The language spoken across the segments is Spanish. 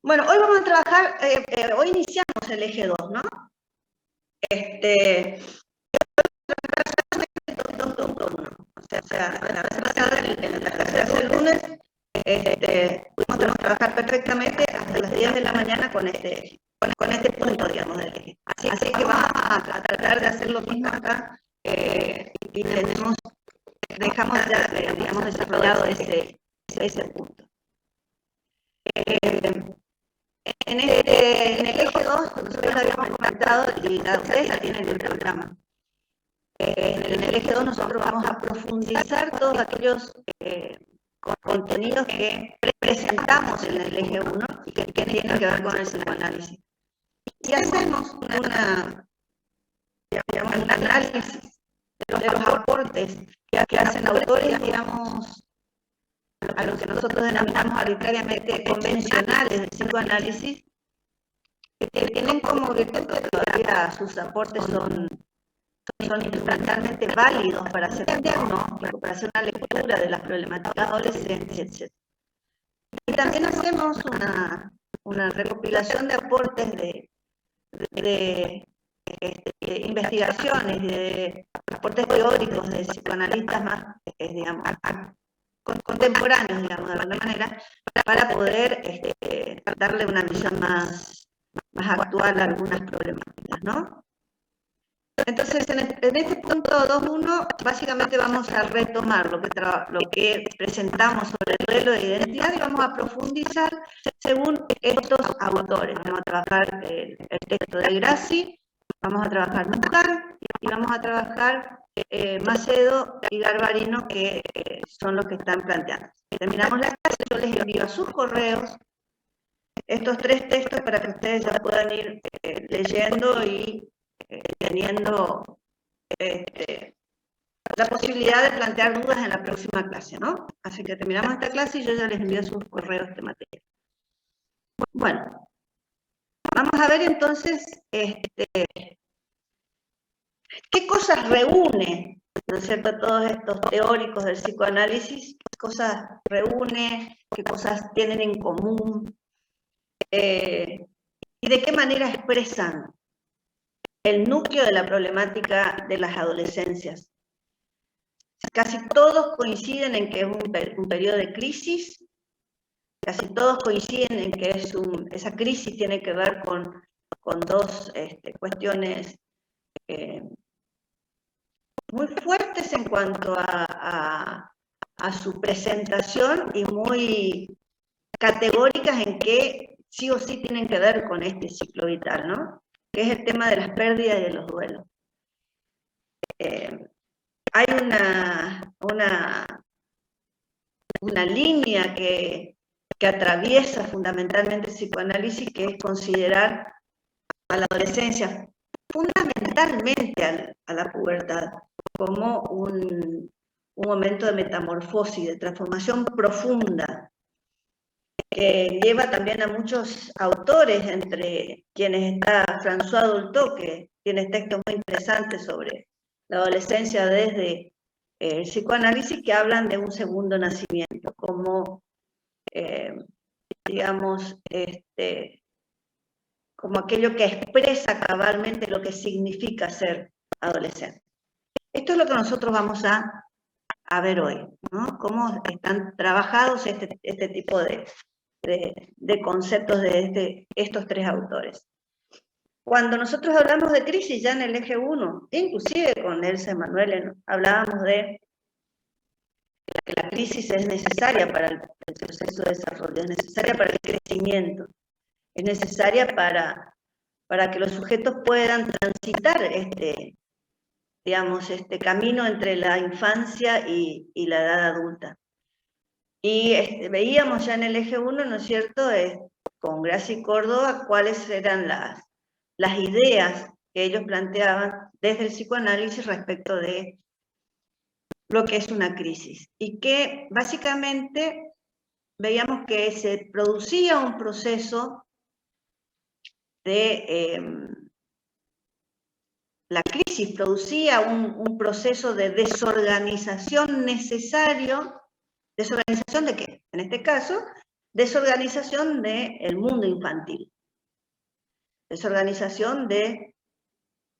Bueno, hoy vamos a trabajar, hoy iniciamos el eje 2, ¿no? O sea, la vez pasada, en la clase del lunes, pudimos trabajar perfectamente hasta las 10 de la mañana con este punto, digamos, del eje. Así que vamos a tratar de hacer lo mismo acá y dejamos ya, digamos, desarrollado ese punto. En el eje 2, nosotros habíamos comentado, y ustedes la tienen en el programa. En el eje 2 nosotros vamos a profundizar todos aquellos contenidos que presentamos en el eje 1 y que tienen que ver con el psicoanálisis. Y hacemos un análisis de los aportes que hacen autores, digamos, a lo que nosotros denominamos arbitrariamente convencionales del psicoanálisis, que tienen como virtud que todavía sus aportes son totalmente válidos para hacer un diagnóstico, para hacer una lectura de las problemáticas adolescentes, etc. Y también hacemos una recopilación de aportes de investigaciones, de aportes teóricos de psicoanalistas más, digamos, contemporáneos, digamos, de alguna manera, para poder darle una visión más actual a algunas problemáticas, ¿no? Entonces, en este punto 2.1, básicamente vamos a retomar lo que presentamos sobre el duelo de identidad y vamos a profundizar según estos autores. Vamos a trabajar el texto de Grassi, vamos a trabajar Mujar y vamos a trabajar Macedo y Garbarino, que son los que están planteando. Terminamos la clase, yo les envío a sus correos estos tres textos para que ustedes ya puedan ir leyendo y teniendo la posibilidad de plantear dudas en la próxima clase, ¿no? Así que terminamos esta clase y yo ya les envío sus correos de materia. Bueno, vamos a ver entonces qué cosas reúne, ¿no es cierto?, todos estos teóricos del psicoanálisis, qué cosas reúne, qué cosas tienen en común, y de qué manera expresan el núcleo de la problemática de las adolescencias. Casi todos coinciden en que es un periodo de crisis, casi todos coinciden en que esa crisis tiene que ver con dos cuestiones muy fuertes en cuanto a su presentación y muy categóricas en que sí o sí tienen que ver con este ciclo vital, ¿no? Que es el tema de las pérdidas y de los duelos. Hay una línea que atraviesa fundamentalmente el psicoanálisis, que es considerar a la adolescencia, fundamentalmente a la pubertad, como un momento de metamorfosis, de transformación profunda, que lleva también a muchos autores, entre quienes está François Dolto, que tiene textos muy interesantes sobre la adolescencia desde el psicoanálisis, que hablan de un segundo nacimiento, como, digamos, como aquello que expresa cabalmente lo que significa ser adolescente. Esto es lo que nosotros vamos a ver hoy, ¿no? Cómo están trabajados este tipo de conceptos de estos tres autores. Cuando nosotros hablamos de crisis ya en el eje 1, inclusive con Elsa Emanuele, hablábamos de que la crisis es necesaria para el proceso de desarrollo, es necesaria para el crecimiento, es necesaria para que los sujetos puedan transitar digamos, este camino entre la infancia y la edad adulta. Y veíamos ya en el eje 1, ¿no es cierto?, con Grassi y Córdoba, cuáles eran las ideas que ellos planteaban desde el psicoanálisis respecto de lo que es una crisis. Y que básicamente veíamos que se producía un proceso la crisis producía un proceso de desorganización necesario. ¿Desorganización de qué? En este caso, desorganización del mundo infantil, desorganización de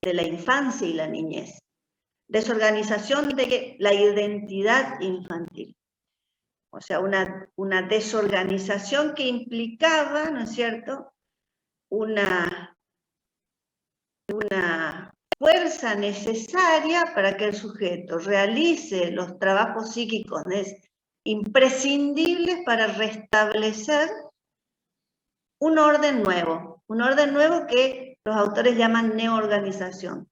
la infancia y la niñez, desorganización de la identidad infantil. O sea, una desorganización que implicaba, ¿no es cierto?, una fuerza necesaria para que el sujeto realice los trabajos psíquicos imprescindibles para restablecer un orden nuevo que los autores llaman neoorganización.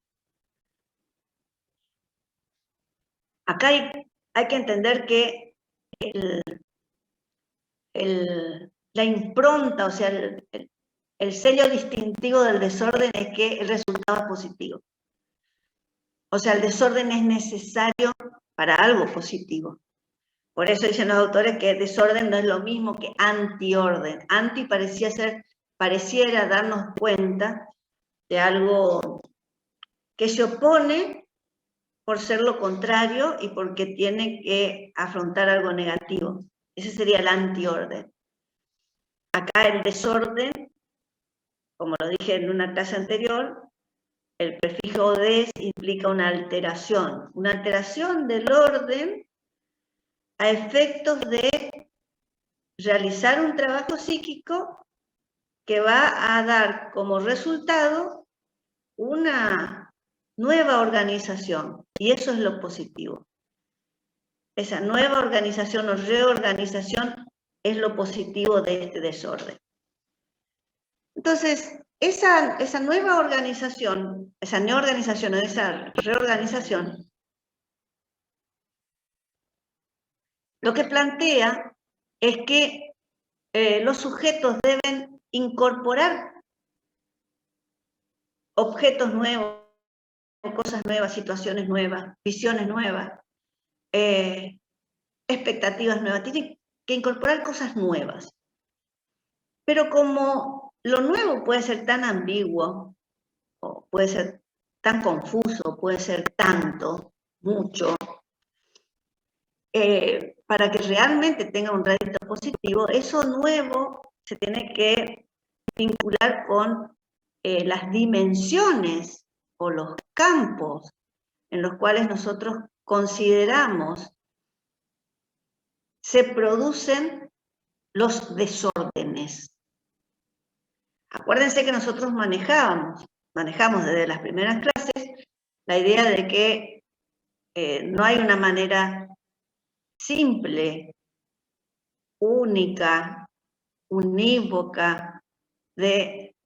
Acá hay que entender que la impronta, o sea, el sello distintivo del desorden es que el resultado es positivo. O sea, el desorden es necesario para algo positivo. Por eso dicen los autores que desorden no es lo mismo que antiorden. Anti pareciera darnos cuenta de algo que se opone por ser lo contrario y porque tiene que afrontar algo negativo. Ese sería el antiorden. Acá el desorden, como lo dije en una clase anterior, el prefijo des implica una alteración del orden a efectos de realizar un trabajo psíquico que va a dar como resultado una nueva organización, y eso es lo positivo. Esa nueva organización o reorganización es lo positivo de este desorden. Entonces, esa nueva organización, esa neoorganización o esa reorganización, lo que plantea es que los sujetos deben incorporar objetos nuevos, cosas nuevas, situaciones nuevas, visiones nuevas, expectativas nuevas. Tienen que incorporar cosas nuevas. Pero como lo nuevo puede ser tan ambiguo, o puede ser tan confuso, puede ser tanto, mucho, para que realmente tenga un rédito positivo, eso nuevo se tiene que vincular con las dimensiones o los campos en los cuales nosotros consideramos se producen los desórdenes. Acuérdense que nosotros manejamos desde las primeras clases la idea de que no hay una manera simple, única, unívoca de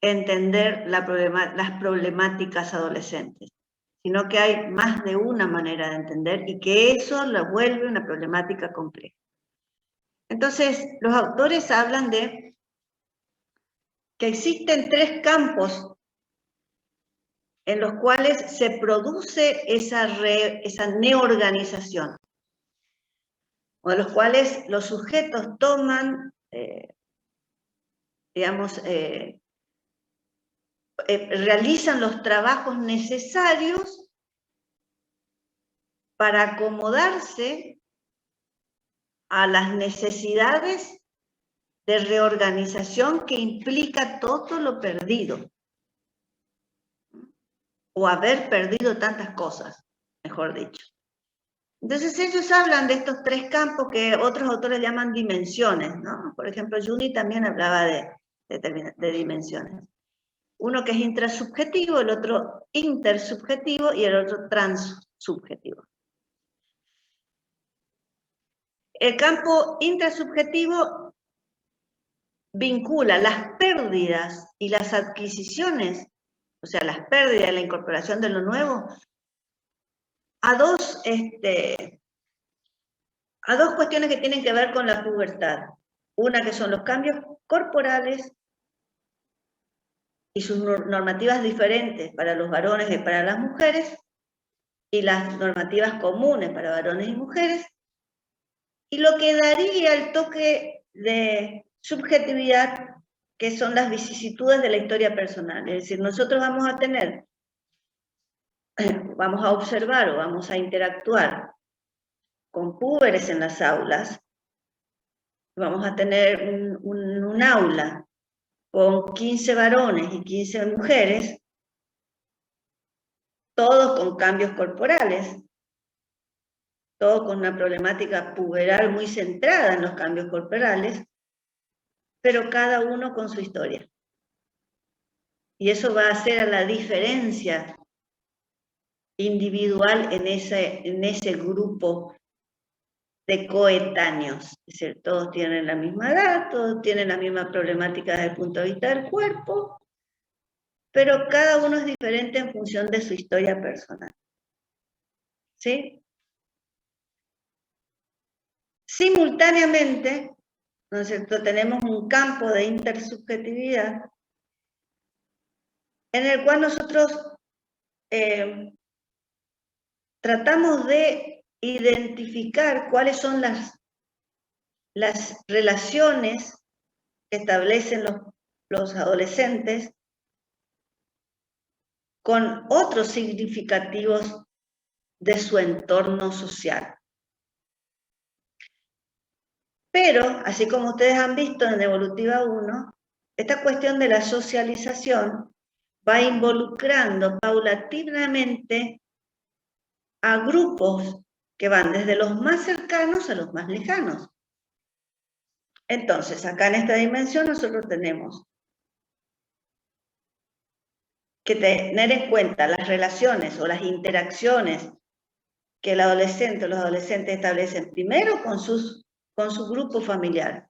entender las problemáticas adolescentes, sino que hay más de una manera de entender y que eso lo vuelve una problemática compleja. Entonces, los autores hablan de que existen 3 campos en los cuales se produce esa neoorganización, o de los cuales los sujetos toman, realizan los trabajos necesarios para acomodarse a las necesidades de reorganización que implica todo lo perdido, o haber perdido tantas cosas, mejor dicho. Entonces ellos hablan de estos 3 campos que otros autores llaman dimensiones, ¿no? Por ejemplo, Juni también hablaba de dimensiones. Uno que es intrasubjetivo, el otro intersubjetivo y el otro transsubjetivo. El campo intrasubjetivo vincula las pérdidas y las adquisiciones, o sea, las pérdidas y la incorporación de lo nuevo, a dos cuestiones que tienen que ver con la pubertad. Una que son los cambios corporales y sus normativas diferentes para los varones y para las mujeres, y las normativas comunes para varones y mujeres, y lo que daría el toque de subjetividad, que son las vicisitudes de la historia personal. Es decir, nosotros vamos a observar o vamos a interactuar con púberes en las aulas, vamos a tener un aula con 15 varones y 15 mujeres, todos con cambios corporales, todos con una problemática puberal muy centrada en los cambios corporales, pero cada uno con su historia. Y eso va a hacer la diferencia individual en ese grupo de coetáneos. Es decir, todos tienen la misma edad, todos tienen la misma problemática desde el punto de vista del cuerpo, pero cada uno es diferente en función de su historia personal. ¿Sí? Simultáneamente, ¿no es cierto?, tenemos un campo de intersubjetividad en el cual nosotros tratamos de identificar cuáles son las relaciones que establecen los adolescentes con otros significativos de su entorno social. Pero, así como ustedes han visto en Evolutiva 1, esta cuestión de la socialización va involucrando paulatinamente a grupos que van desde los más cercanos a los más lejanos. Entonces, acá en esta dimensión nosotros tenemos que tener en cuenta las relaciones o las interacciones que el adolescente o los adolescentes establecen primero con su grupo familiar.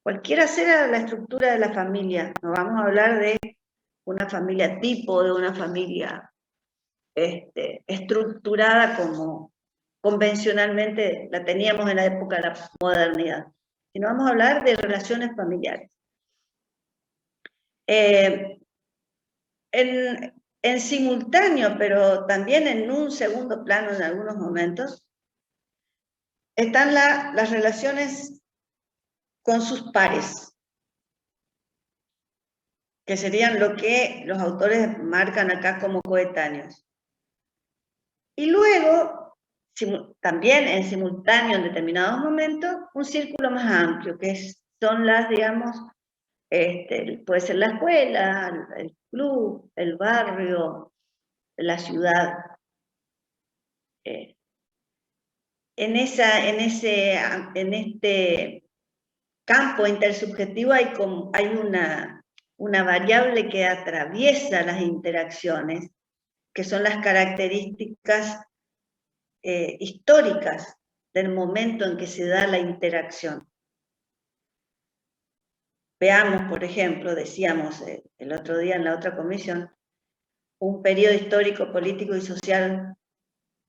Cualquiera sea la estructura de la familia, no vamos a hablar de una familia tipo, de una familia estructurada como convencionalmente la teníamos en la época de la modernidad, sino vamos a hablar de relaciones familiares. En simultáneo, pero también en un segundo plano en algunos momentos, están las relaciones con sus pares, que serían lo que los autores marcan acá como coetáneos. Y luego, también en simultáneo en determinados momentos, un círculo más amplio, que son las, digamos, puede ser la escuela, el club, el barrio, la ciudad. En este campo intersubjetivo hay una variable que atraviesa las interacciones, que son las características históricas del momento en que se da la interacción. Veamos, por ejemplo, decíamos el otro día en la otra comisión, un periodo histórico, político y social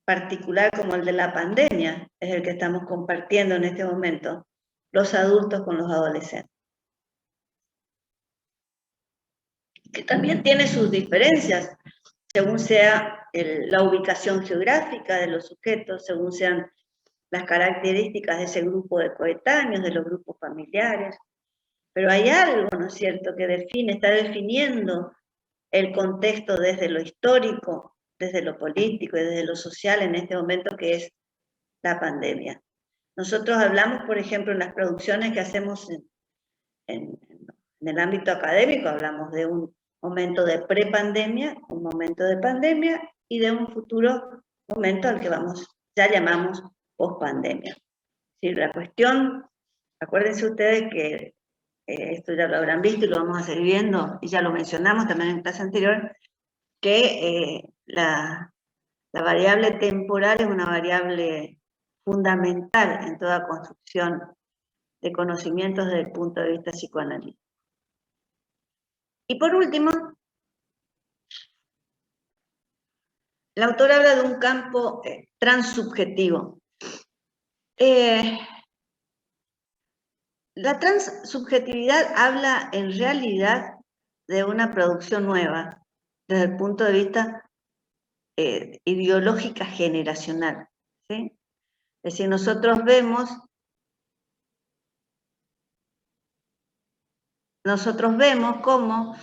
particular como el de la pandemia, es el que estamos compartiendo en este momento, los adultos con los adolescentes. Que también tiene sus diferencias, según sea la ubicación geográfica de los sujetos, según sean las características de ese grupo de coetáneos, de los grupos familiares. Pero hay algo, ¿no es cierto?, que está definiendo el contexto desde lo histórico, desde lo político y desde lo social en este momento, que es la pandemia. Nosotros hablamos, por ejemplo, en las producciones que hacemos en el ámbito académico, hablamos de un momento de prepandemia, un momento de pandemia y de un futuro momento al que ya llamamos pospandemia. Si la cuestión, acuérdense ustedes que esto ya lo habrán visto y lo vamos a seguir viendo, y ya lo mencionamos también en clase anterior, que la variable temporal es una variable fundamental en toda construcción de conocimientos desde el punto de vista psicoanalítico. Y por último, el autor habla de un campo transsubjetivo. La transsubjetividad habla en realidad de una producción nueva, desde el punto de vista ideológica generacional, ¿sí? Es decir, nosotros vemos cómo,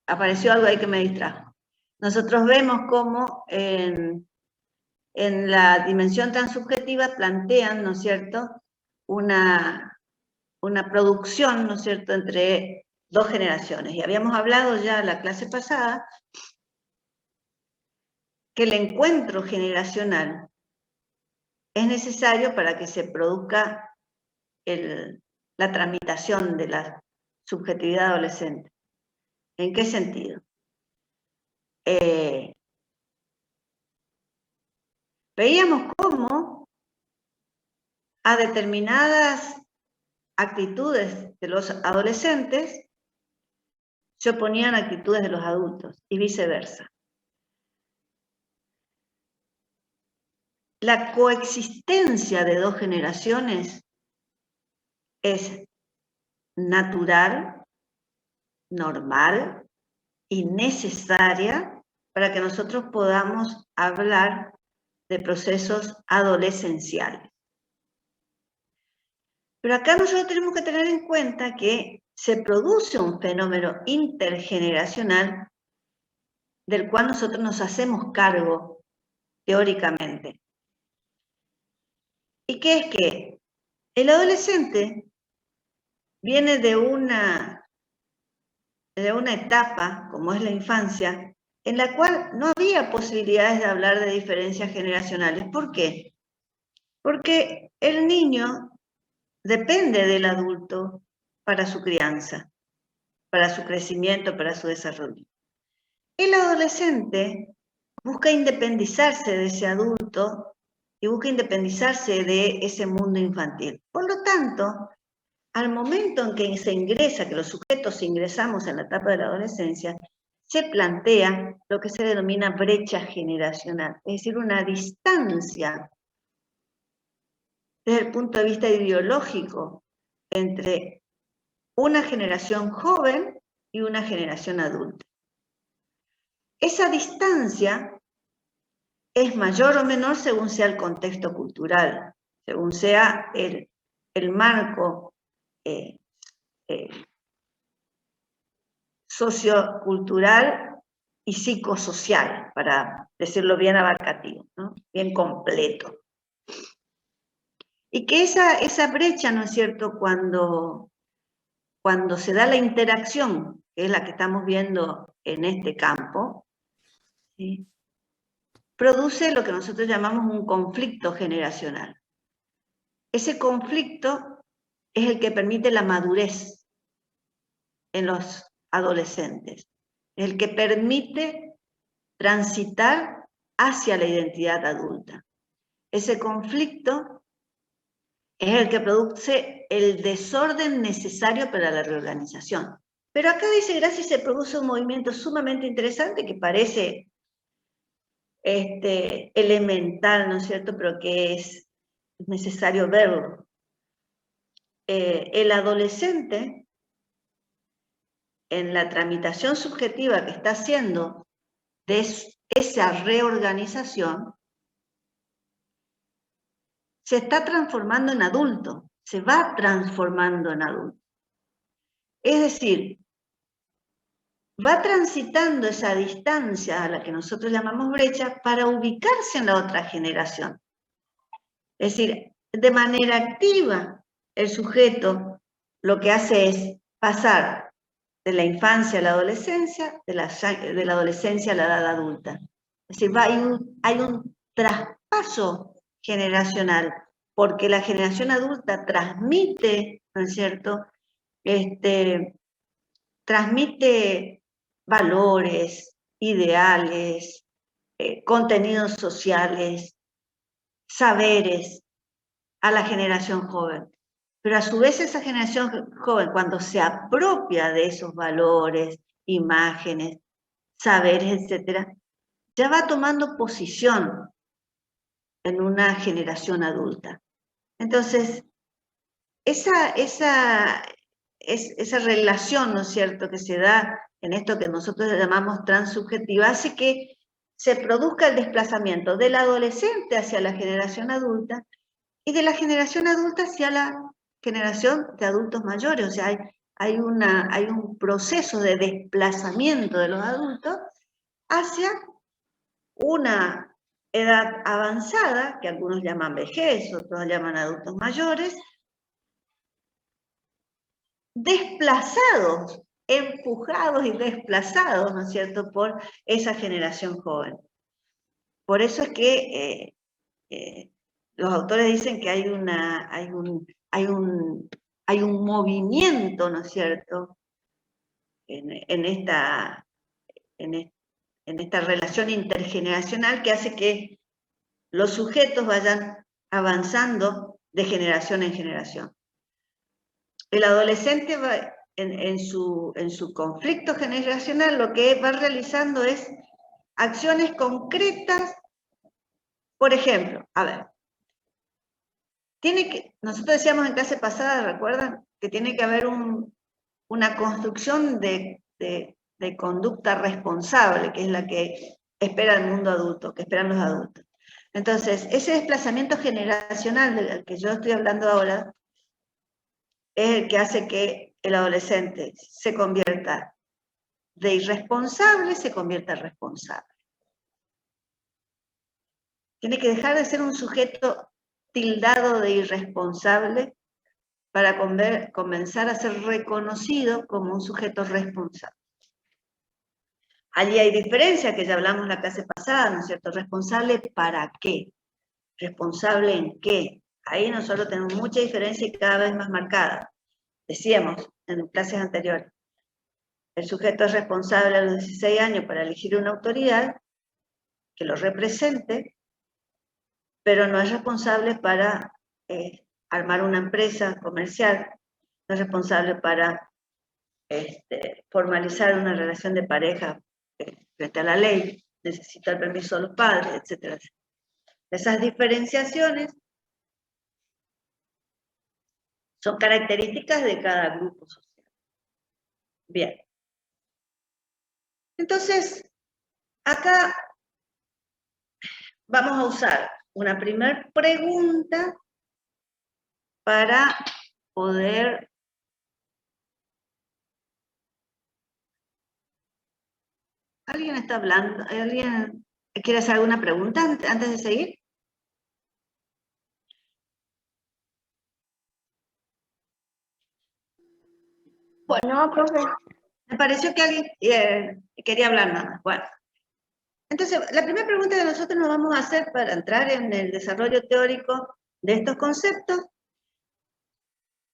apareció algo ahí que me distrajo, nosotros vemos cómo en la dimensión transsubjetiva plantean, ¿no es cierto?, una una producción, ¿no es cierto?, entre dos generaciones. Y habíamos hablado ya en la clase pasada que el encuentro generacional es necesario para que se produzca la tramitación de la subjetividad adolescente. ¿En qué sentido? Veíamos cómo a determinadas actitudes de los adolescentes se oponían a actitudes de los adultos y viceversa. La coexistencia de dos generaciones es natural, normal y necesaria para que nosotros podamos hablar de procesos adolescenciales. Pero acá nosotros tenemos que tener en cuenta que se produce un fenómeno intergeneracional del cual nosotros nos hacemos cargo teóricamente. Y que es que el adolescente viene de una etapa, como es la infancia, en la cual no había posibilidades de hablar de diferencias generacionales. ¿Por qué? Porque el niño depende del adulto para su crianza, para su crecimiento, para su desarrollo. El adolescente busca independizarse de ese adulto y busca independizarse de ese mundo infantil. Por lo tanto, al momento en que se ingresa, que los sujetos ingresamos en la etapa de la adolescencia, se plantea lo que se denomina brecha generacional, es decir, una distancia desde el punto de vista ideológico entre una generación joven y una generación adulta. Esa distancia es mayor o menor según sea el contexto cultural, según sea el marco sociocultural y psicosocial, para decirlo bien abarcativo, ¿no? Bien completo. Y que esa brecha, ¿no es cierto?, cuando se da la interacción, que es la que estamos viendo en este campo, ¿sí?, produce lo que nosotros llamamos un conflicto generacional. Ese conflicto es el que permite la madurez en los adolescentes, el que permite transitar hacia la identidad adulta. Ese conflicto es el que produce el desorden necesario para la reorganización. Pero acá dice Graci, se produce un movimiento sumamente interesante que parece elemental, ¿no es cierto?, pero que es necesario verlo. El adolescente, en la tramitación subjetiva que está haciendo de esa reorganización, se está transformando en adulto, se va transformando en adulto. Es decir, va transitando esa distancia a la que nosotros llamamos brecha para ubicarse en la otra generación. Es decir, de manera activa, el sujeto lo que hace es pasar de la infancia a la adolescencia, de la adolescencia a la edad adulta. Es decir, hay un traspaso generacional, porque la generación adulta transmite, ¿no es cierto?, transmite valores, ideales, contenidos sociales, saberes a la generación joven. Pero a su vez esa generación joven, cuando se apropia de esos valores, imágenes, saberes, etc., ya va tomando posición en una generación adulta. Entonces, esa relación, ¿no es cierto?, que se da en esto que nosotros llamamos transubjetiva, hace que se produzca el desplazamiento del adolescente hacia la generación adulta y de la generación adulta hacia la generación de adultos mayores. O sea, hay un proceso de desplazamiento de los adultos hacia una edad avanzada, que algunos llaman vejez, otros llaman adultos mayores, desplazados, empujados y desplazados, ¿no es cierto?, por esa generación joven. Por eso es que los autores dicen que hay un movimiento, ¿no es cierto?, en esta relación intergeneracional que hace que los sujetos vayan avanzando de generación en generación. El adolescente va, en su conflicto generacional, lo que va realizando es acciones concretas. Por ejemplo, a ver, nosotros decíamos en clase pasada, ¿recuerdan? Que tiene que haber una construcción de conducta responsable, que es la que espera el mundo adulto, que esperan los adultos. Entonces, ese desplazamiento generacional del que yo estoy hablando ahora es el que hace que el adolescente se convierta de irresponsable, se convierta en responsable. Tiene que dejar de ser un sujeto tildado de irresponsable para comenzar a ser reconocido como un sujeto responsable. Allí hay diferencia, que ya hablamos la clase pasada, ¿no es cierto? ¿Responsable para qué? ¿Responsable en qué? Ahí nosotros tenemos mucha diferencia y cada vez más marcada. Decíamos en clases anteriores, el sujeto es responsable a los 16 años para elegir una autoridad que lo represente, pero no es responsable para armar una empresa comercial, no es responsable para formalizar una relación de pareja frente a la ley, necesita el permiso de los padres, etcétera. Esas diferenciaciones son características de cada grupo social. Bien. Entonces, acá vamos a usar una primera pregunta para poder ¿Alguien está hablando? ¿Alguien quiere hacer alguna pregunta antes de seguir? Bueno, profe. Me pareció que alguien quería hablar nada más. Bueno. Entonces, la primera pregunta que nosotros nos vamos a hacer para entrar en el desarrollo teórico de estos conceptos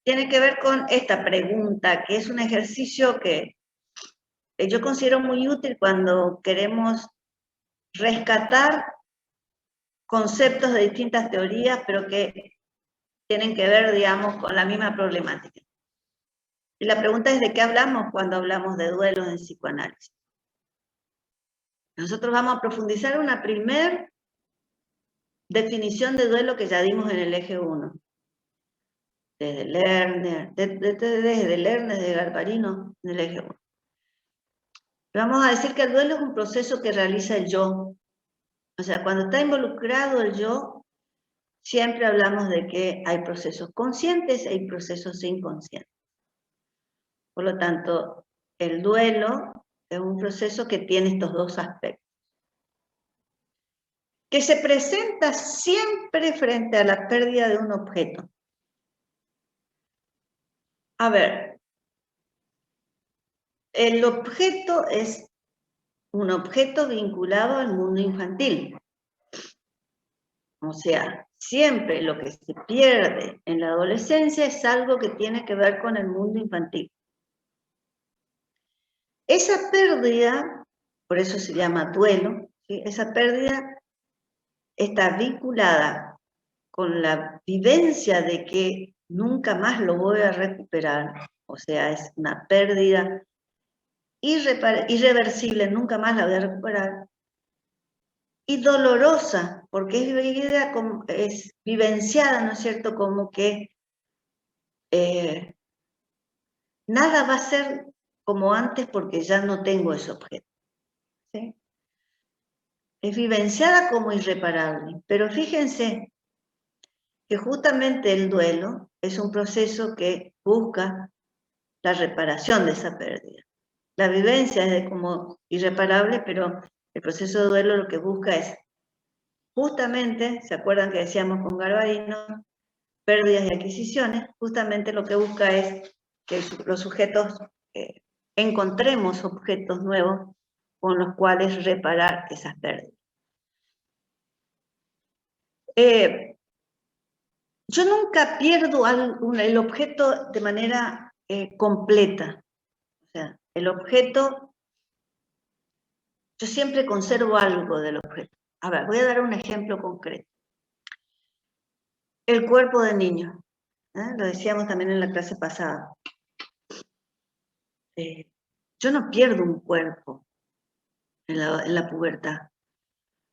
tiene que ver con esta pregunta, que es un ejercicio que yo considero muy útil cuando queremos rescatar conceptos de distintas teorías, pero que tienen que ver, digamos, con la misma problemática. Y la pregunta es, ¿de qué hablamos cuando hablamos de duelos en psicoanálisis? Nosotros vamos a profundizar una primera definición de duelo que ya dimos en el eje 1. Desde Lerner, desde Galvarino, en el eje 1. Vamos a decir que el duelo es un proceso que realiza el yo. O sea, cuando está involucrado el yo, siempre hablamos de que hay procesos conscientes y hay procesos inconscientes. Por lo tanto, el duelo es un proceso que tiene estos dos aspectos. Que se presenta siempre frente a la pérdida de un objeto. A ver, el objeto es un objeto vinculado al mundo infantil. O sea, siempre lo que se pierde en la adolescencia es algo que tiene que ver con el mundo infantil. Esa pérdida, por eso se llama duelo, ¿sí? Esa pérdida está vinculada con la vivencia de que nunca más lo voy a recuperar. O sea, es una pérdida irreversible, nunca más la voy a recuperar. Y dolorosa, porque es vivenciada, ¿no es cierto?, como que nada va a ser como antes porque ya no tengo ese objeto. ¿Sí? Es vivenciada como irreparable, pero fíjense que justamente el duelo es un proceso que busca la reparación de esa pérdida. La vivencia es de como irreparable, pero el proceso de duelo lo que busca es justamente, ¿se acuerdan que decíamos con Galvarino? Pérdidas y adquisiciones, justamente lo que busca es que los sujetos encontremos objetos nuevos con los cuales reparar esas pérdidas. Yo nunca pierdo el objeto de manera completa. O sea, el objeto, yo siempre conservo algo del objeto. A ver, voy a dar un ejemplo concreto. El cuerpo de niño. Lo decíamos también en la clase pasada. Yo no pierdo un cuerpo en la pubertad.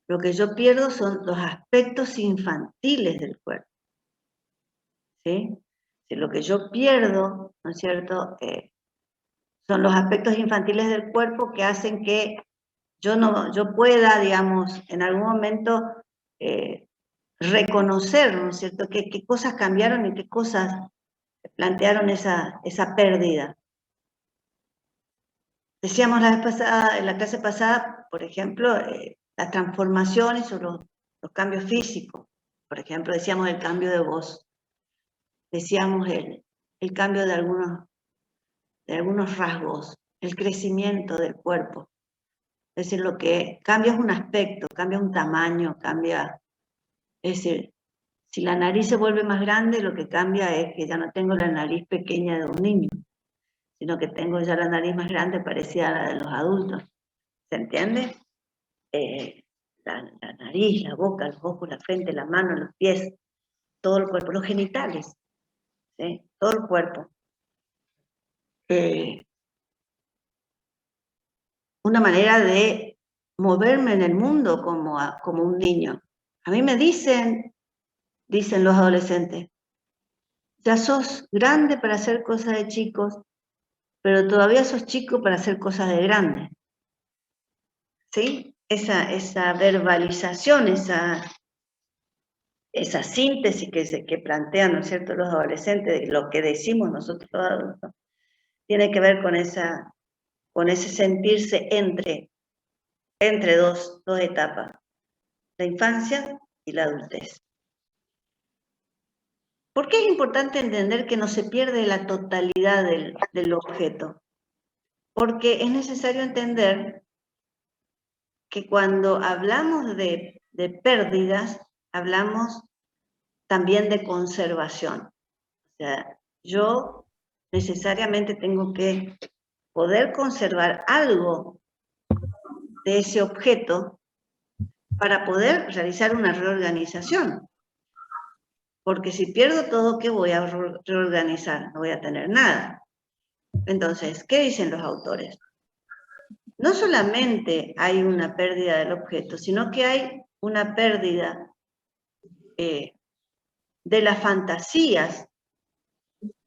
Lo que yo pierdo son los aspectos infantiles del cuerpo. ¿Sí? Lo que yo pierdo, ¿no es cierto?, son los aspectos infantiles del cuerpo que hacen que yo pueda, digamos, en algún momento reconocer, ¿no es cierto?, qué cosas cambiaron y qué cosas plantearon esa pérdida. Decíamos la vez pasada, en la clase pasada, por ejemplo, las transformaciones o los cambios físicos. Por ejemplo, decíamos el cambio de voz. Decíamos el cambio de algunos rasgos, el crecimiento del cuerpo. Es decir, lo que cambia es un aspecto, cambia un tamaño, cambia. Es decir, si la nariz se vuelve más grande, lo que cambia es que ya no tengo la nariz pequeña de un niño, sino que tengo ya la nariz más grande parecida a la de los adultos. ¿Se entiende? La nariz, la boca, los ojos, la frente, la mano, los pies, todo el cuerpo, los genitales, ¿sí? Todo el cuerpo. Una manera de moverme en el mundo como un niño. A mí me dicen los adolescentes, ya sos grande para hacer cosas de chicos, pero todavía sos chico para hacer cosas de grandes. ¿Sí? Esa verbalización, esa síntesis que plantean, ¿no es cierto?, los adolescentes, de lo que decimos nosotros los adultos, tiene que ver con ese sentirse entre dos etapas, la infancia y la adultez. ¿Por qué es importante entender que no se pierde la totalidad del objeto? Porque es necesario entender que cuando hablamos de pérdidas, hablamos también de conservación. O sea, yo necesariamente tengo que poder conservar algo de ese objeto para poder realizar una reorganización. Porque si pierdo todo, ¿qué voy a reorganizar? No voy a tener nada. Entonces, ¿qué dicen los autores? No solamente hay una pérdida del objeto, sino que hay una pérdida de las fantasías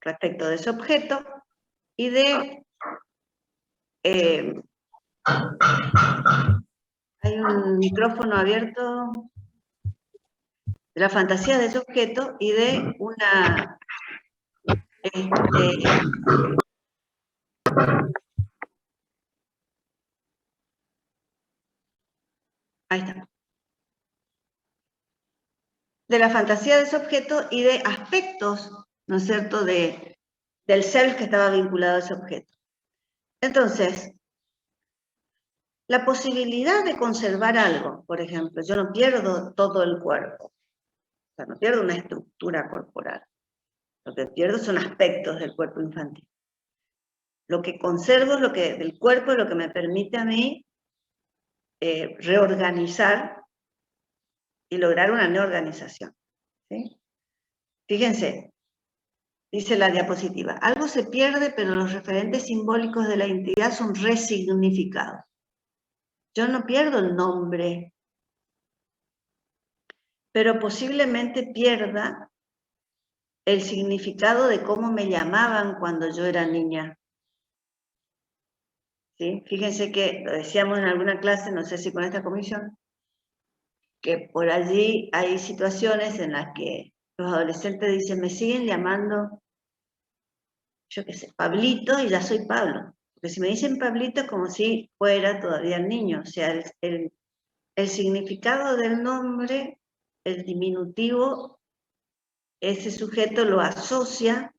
respecto de ese objeto y de... hay un micrófono abierto, de la fantasía de ese objeto y de una... ahí está. De la fantasía de ese objeto y de aspectos, ¿no es cierto?, del self que estaba vinculado a ese objeto. Entonces, la posibilidad de conservar algo, por ejemplo, yo no pierdo todo el cuerpo, o sea, no pierdo una estructura corporal, lo que pierdo son aspectos del cuerpo infantil. Lo que conservo es del cuerpo es lo que me permite a mí reorganizar y lograr una neorganización. ¿Sí? Fíjense, dice la diapositiva, algo se pierde, pero los referentes simbólicos de la identidad son resignificados. Yo no pierdo el nombre, pero posiblemente pierda el significado de cómo me llamaban cuando yo era niña. ¿Sí? Fíjense que lo decíamos en alguna clase, no sé si con esta comisión, que por allí hay situaciones en las que los adolescentes dicen, me siguen llamando, yo qué sé, Pablito, y ya soy Pablo. Porque si me dicen Pablito es como si fuera todavía el niño. O sea, el significado del nombre, el diminutivo, ese sujeto lo asocia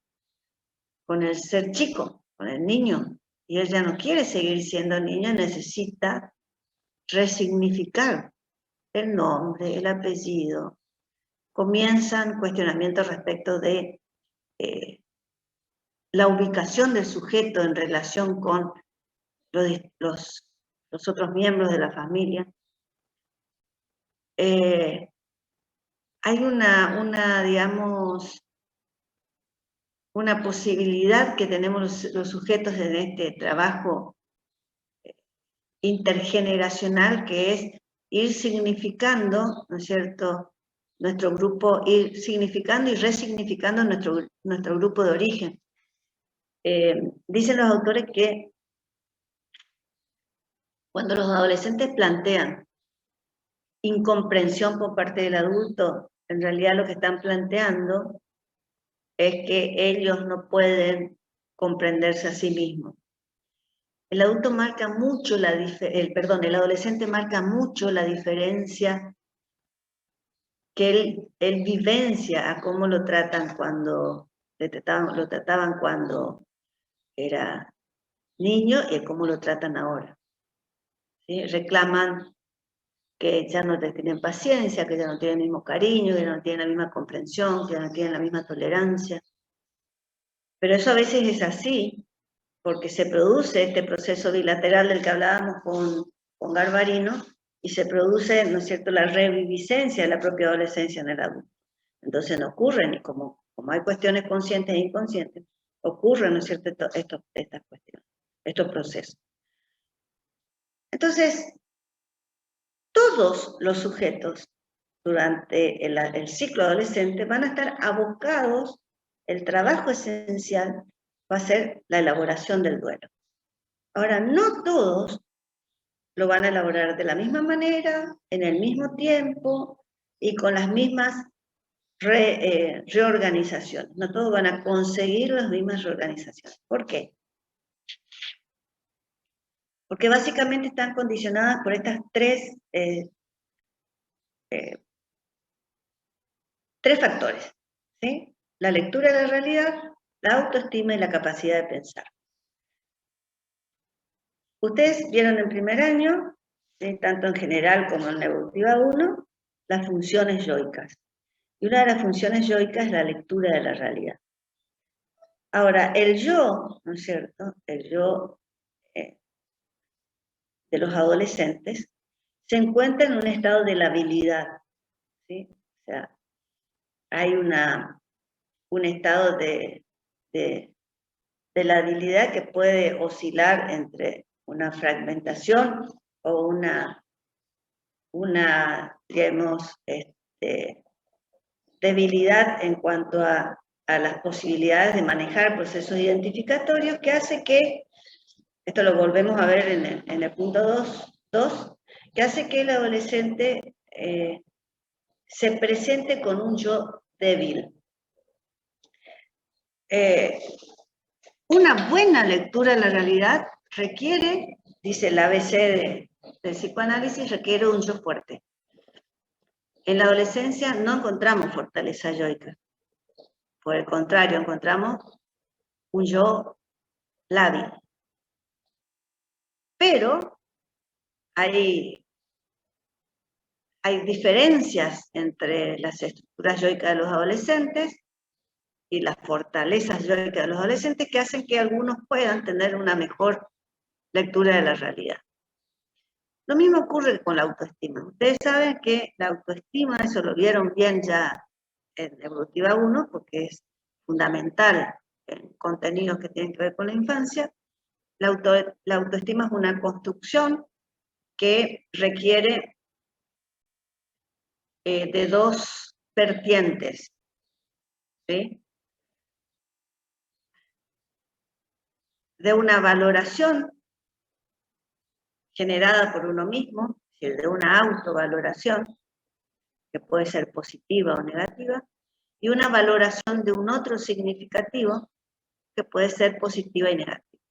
con el ser chico, con el niño, y él ya no quiere seguir siendo niño, necesita resignificar el nombre, el apellido. Comienzan cuestionamientos respecto de la ubicación del sujeto en relación con los otros miembros de la familia. Hay digamos, una posibilidad que tenemos los sujetos en este trabajo intergeneracional, que es ir significando, ¿no es cierto?, nuestro grupo, ir significando y resignificando nuestro grupo de origen. Dicen los autores que cuando los adolescentes plantean incomprensión por parte del adulto, en realidad lo que están planteando es que ellos no pueden comprenderse a sí mismos. El adulto marca mucho el adolescente marca mucho la diferencia que él vivencia a cómo lo tratan cuando lo trataban cuando era niño y a cómo lo tratan ahora. ¿Sí? Reclaman que ya no tienen paciencia, que ya no tienen el mismo cariño, que ya no tienen la misma comprensión, que ya no tienen la misma tolerancia. Pero eso a veces es así, porque se produce este proceso bilateral del que hablábamos con Garbarino, y se produce, ¿no es cierto?, la reviviscencia de la propia adolescencia en el adulto. Entonces no ocurren, y como hay cuestiones conscientes e inconscientes, ocurren, ¿no es cierto?, estas cuestiones, estos procesos. Entonces, todos los sujetos durante el ciclo adolescente van a estar abocados, el trabajo esencial va a ser la elaboración del duelo. Ahora, no todos lo van a elaborar de la misma manera, en el mismo tiempo y con las mismas reorganizaciones. No todos van a conseguir las mismas reorganizaciones. ¿Por qué? Porque básicamente están condicionadas por estas tres factores, ¿sí? La lectura de la realidad, la autoestima y la capacidad de pensar. Ustedes vieron en primer año, ¿sí?, tanto en general como en la evolutiva 1, las funciones yoicas. Y una de las funciones yoicas es la lectura de la realidad. Ahora, el yo, ¿no es cierto?, el yo de los adolescentes, se encuentra en un estado de labilidad, ¿sí? O sea, hay un estado de labilidad que puede oscilar entre una fragmentación o una digamos, debilidad en cuanto a las posibilidades de manejar procesos identificatorios, que hace que, esto lo volvemos a ver en el punto 2, que hace que el adolescente se presente con un yo débil. Una buena lectura de la realidad requiere, dice el ABC del psicoanálisis, requiere un yo fuerte. En la adolescencia no encontramos fortaleza yoica. Por el contrario, encontramos un yo lábil. Pero hay diferencias entre las estructuras yoicas de los adolescentes y las fortalezas yoicas de los adolescentes que hacen que algunos puedan tener una mejor lectura de la realidad. Lo mismo ocurre con la autoestima. Ustedes saben que la autoestima, eso lo vieron bien ya en Evolutiva 1, porque es fundamental en contenidos que tienen que ver con la infancia. La autoestima es una construcción que requiere de dos vertientes, ¿sí? De una valoración generada por uno mismo, de una autovaloración, que puede ser positiva o negativa, y una valoración de un otro significativo, que puede ser positiva y negativa.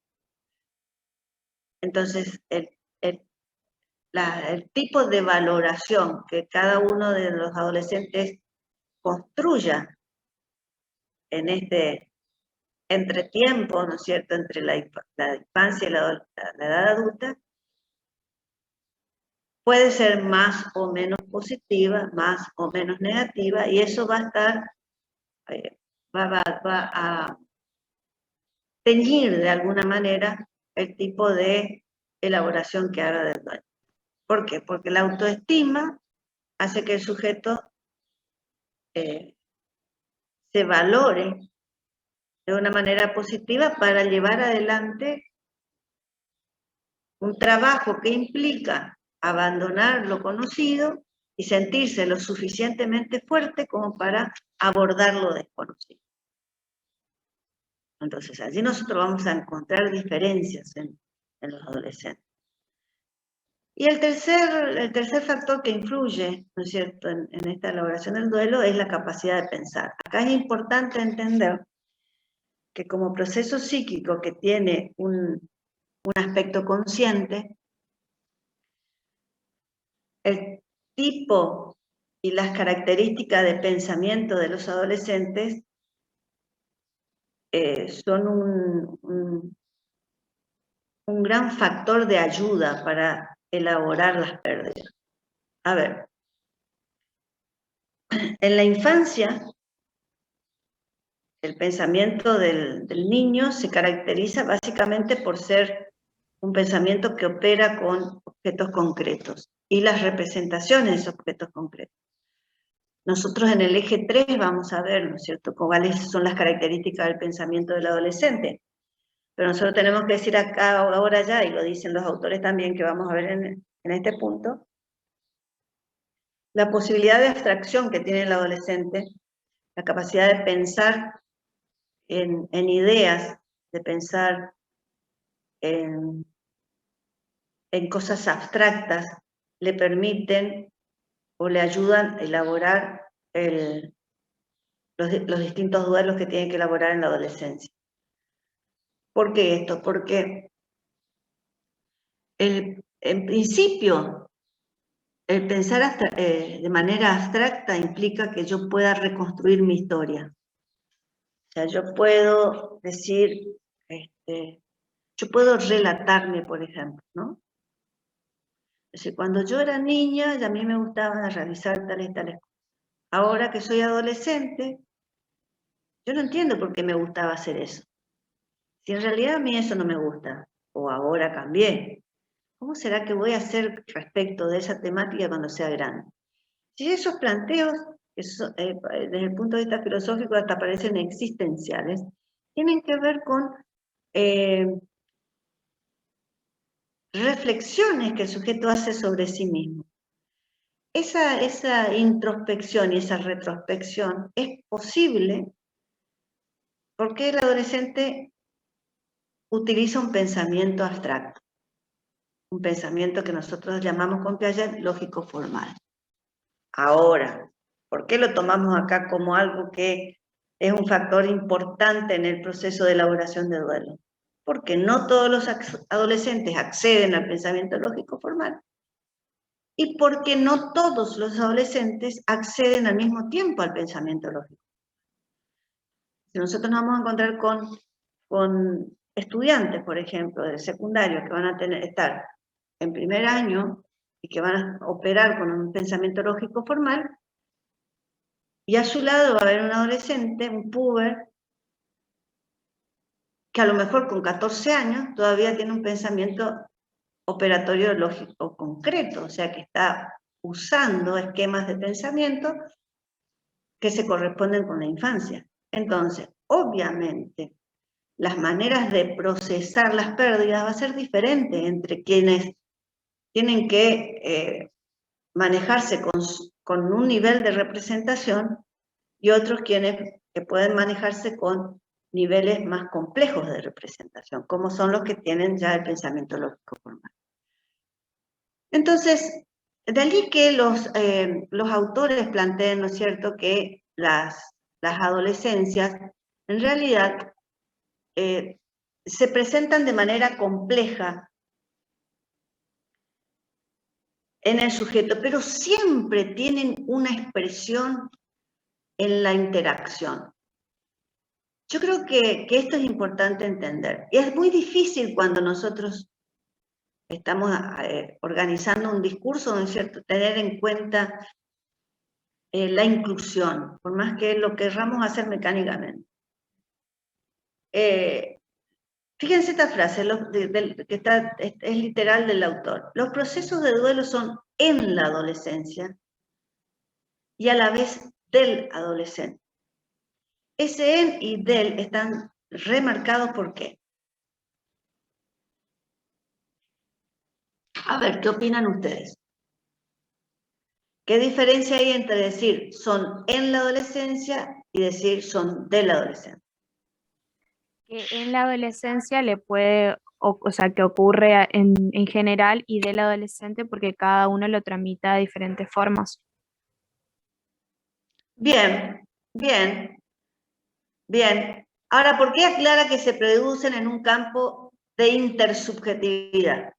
Entonces, el tipo de valoración que cada uno de los adolescentes construya en este entretiempo, ¿no es cierto?, entre la infancia y la edad adulta, puede ser más o menos positiva, más o menos negativa, y eso va a estar, va a teñir de alguna manera el tipo de elaboración que haga del duelo. ¿Por qué? Porque la autoestima hace que el sujeto se valore de una manera positiva para llevar adelante un trabajo que implica abandonar lo conocido y sentirse lo suficientemente fuerte como para abordar lo desconocido. Entonces, allí nosotros vamos a encontrar diferencias en los adolescentes. Y el tercer factor que influye, ¿no es cierto?, en esta elaboración del duelo es la capacidad de pensar. Acá es importante entender que como proceso psíquico que tiene un aspecto consciente, el tipo y las características de pensamiento de los adolescentes son un gran factor de ayuda para elaborar las pérdidas. A ver, en la infancia, el pensamiento del niño se caracteriza básicamente por ser un pensamiento que opera con objetos concretos y las representaciones de esos objetos concretos. Nosotros en el eje 3 vamos a ver, ¿no es cierto?, cuáles son las características del pensamiento del adolescente. Pero nosotros tenemos que decir acá, ahora ya, y lo dicen los autores también, que vamos a ver en este punto, la posibilidad de abstracción que tiene el adolescente, la capacidad de pensar en ideas, de pensar en cosas abstractas, le permiten o le ayudan a elaborar los distintos duelos que tiene que elaborar en la adolescencia. ¿Por qué esto? Porque en principio el pensar de manera abstracta implica que yo pueda reconstruir mi historia. O sea, yo puedo decir, yo puedo relatarme, por ejemplo, ¿no? Es decir, cuando yo era niña, y a mí me gustaba realizar tales cosas. Ahora que soy adolescente, yo no entiendo por qué me gustaba hacer eso. Si en realidad a mí eso no me gusta, o ahora cambié, ¿cómo será que voy a hacer respecto de esa temática cuando sea grande? Si esos planteos, desde el punto de vista filosófico, hasta parecen existenciales, tienen que ver con reflexiones que el sujeto hace sobre sí mismo. Esa introspección y esa retrospección es posible porque el adolescente utiliza un pensamiento abstracto, un pensamiento que nosotros llamamos con Piaget lógico-formal. Ahora, ¿por qué lo tomamos acá como algo que es un factor importante en el proceso de elaboración de duelo? Porque no todos los adolescentes acceden al pensamiento lógico-formal y porque no todos los adolescentes acceden al mismo tiempo al pensamiento lógico. Si nosotros nos vamos a encontrar con estudiantes, por ejemplo, del secundario, que van a estar en primer año y que van a operar con un pensamiento lógico formal, y a su lado va a haber un adolescente, un puber, que a lo mejor con 14 años todavía tiene un pensamiento operatorio lógico concreto, o sea que está usando esquemas de pensamiento que se corresponden con la infancia. Entonces, obviamente, las maneras de procesar las pérdidas va a ser diferente entre quienes tienen que manejarse con un nivel de representación y otros quienes que pueden manejarse con niveles más complejos de representación, como son los que tienen ya el pensamiento lógico formal. Entonces, de allí que los autores planteen, ¿no es cierto?, que las adolescencias en realidad se presentan de manera compleja en el sujeto, pero siempre tienen una expresión en la interacción. yo creo que esto es importante entender. Y es muy difícil cuando nosotros estamos organizando un discurso, ¿no es cierto?, tener en cuenta la inclusión, por más que lo querramos hacer mecánicamente. Fíjense esta frase, que es literal del autor. Los procesos de duelo son en la adolescencia y a la vez del adolescente. Ese en y del están remarcados ¿por qué? A ver, ¿qué opinan ustedes? ¿Qué diferencia hay entre decir son en la adolescencia y decir son de la adolescencia? Que en la adolescencia le puede, o sea, que ocurre en general y del adolescente porque cada uno lo tramita de diferentes formas. Bien, bien, bien. Ahora, ¿por qué aclara que se producen en un campo de intersubjetividad?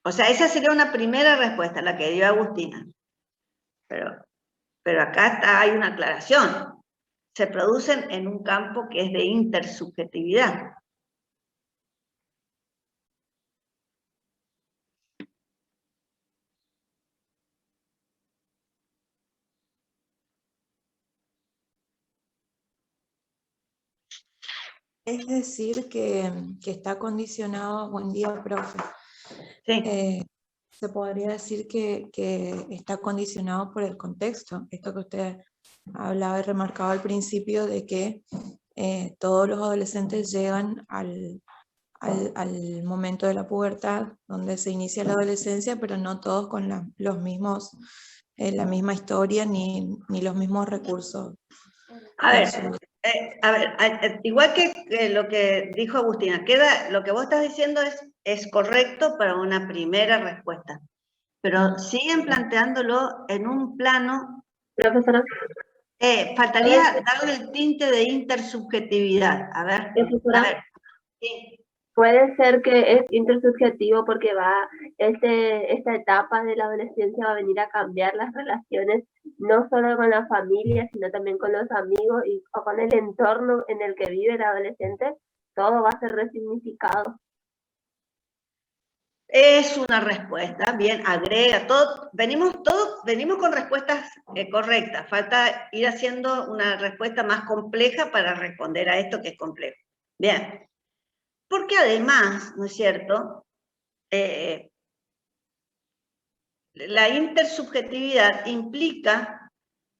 O sea, esa sería una primera respuesta, la que dio Agustina. Pero acá hay una aclaración. Se producen en un campo que es de intersubjetividad. Es decir, que está condicionado, buen día, profe. Sí. Se podría decir que está condicionado por el contexto. Esto que usted hablaba y remarcaba al principio de que todos los adolescentes llegan al momento de la pubertad, donde se inicia la adolescencia, pero no todos con los mismos, la misma historia ni los mismos recursos. A ver, igual que lo que dijo Agustina, lo que vos estás diciendo es correcto para una primera respuesta, pero siguen planteándolo en un plano. Profesora. Faltaría darle el tinte de intersubjetividad. A ver. Sí. Puede ser que es intersubjetivo porque esta etapa de la adolescencia va a venir a cambiar las relaciones, no solo con la familia, sino también con los amigos o con el entorno en el que vive el adolescente. Todo va a ser resignificado. Es una respuesta, bien, agrega, venimos con respuestas correctas, falta ir haciendo una respuesta más compleja para responder a esto que es complejo. Bien, porque además, ¿no es cierto?, la intersubjetividad implica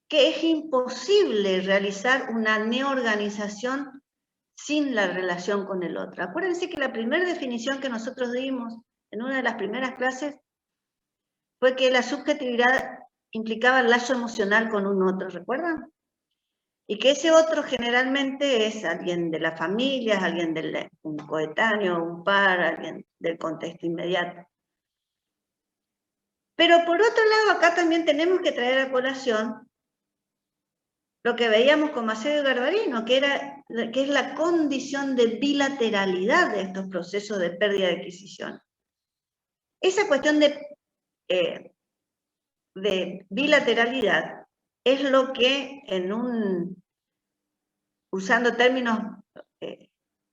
que es imposible realizar una neorganización sin la relación con el otro. Acuérdense que la primera definición que nosotros dimos en una de las primeras clases fue que la subjetividad implicaba el lazo emocional con un otro, ¿recuerdan? Y que ese otro generalmente es alguien de la familia, alguien un coetáneo, un par, alguien del contexto inmediato. Pero por otro lado, acá también tenemos que traer a colación lo que veíamos con Macedo y Garbarino, que es la condición de bilateralidad de estos procesos de pérdida de adquisición. Esa cuestión de bilateralidad es lo que usando términos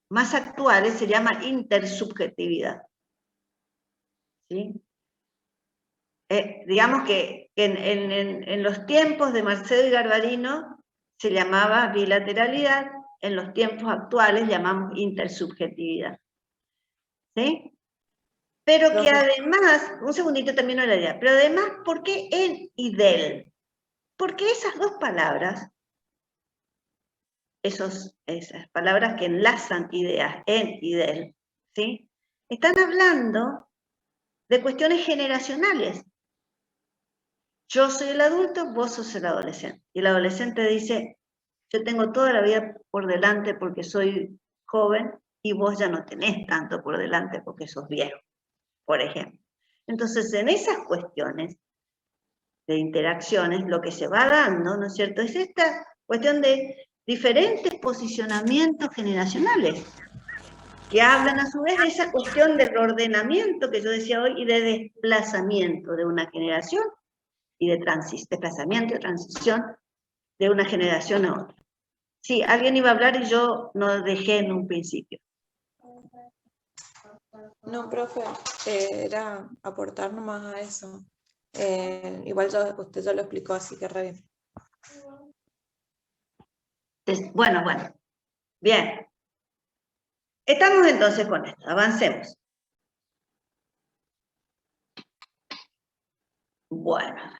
más actuales se llama intersubjetividad. ¿Sí? Digamos que en los tiempos de Macedo y Garbarino se llamaba bilateralidad, en los tiempos actuales llamamos intersubjetividad. ¿Sí? Pero que además, un segundito termino la idea, pero además, ¿por qué en y del? Porque esas dos palabras, esas palabras que enlazan ideas, en y del, ¿sí?, están hablando de cuestiones generacionales. Yo soy el adulto, vos sos el adolescente. Y el adolescente dice, yo tengo toda la vida por delante porque soy joven y vos ya no tenés tanto por delante porque sos viejo, por ejemplo. Entonces, en esas cuestiones de interacciones, lo que se va dando, ¿no es cierto?, es esta cuestión de diferentes posicionamientos generacionales, que hablan a su vez de esa cuestión del ordenamiento que yo decía hoy y de desplazamiento de una generación y de desplazamiento y transición de una generación a otra. Sí, alguien iba a hablar y yo no dejé en un principio. No, profe, era aportar nomás a eso. Igual usted ya lo explicó, así que re bien. Bueno, bien. Estamos entonces con esto, avancemos. Bueno.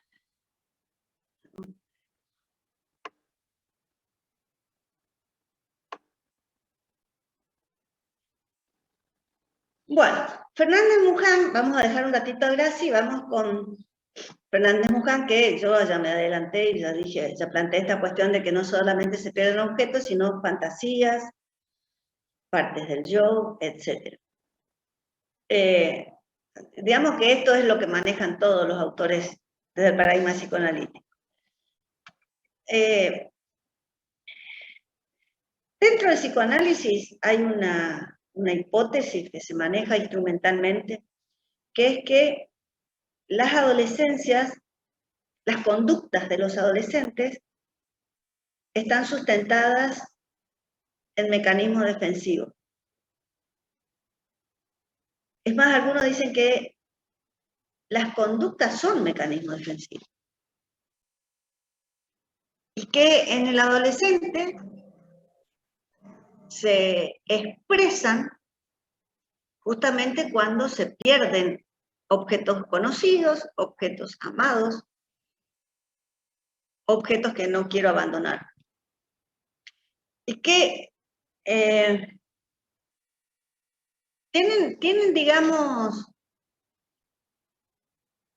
Bueno, Fernández Muján, vamos a dejar un ratito a Graci y vamos con Fernández Muján, que yo ya me adelanté y ya planteé esta cuestión de que no solamente se pierden objetos, sino fantasías, partes del yo, etc. Digamos que esto es lo que manejan todos los autores desde el paradigma psicoanalítico. Dentro del psicoanálisis hay una hipótesis que se maneja instrumentalmente, que es que las adolescencias, las conductas de los adolescentes están sustentadas en mecanismos defensivos. Es más, algunos dicen que las conductas son mecanismos defensivos. Y que en el adolescente se expresan justamente cuando se pierden objetos conocidos, objetos amados, objetos que no quiero abandonar. Y que tienen, digamos,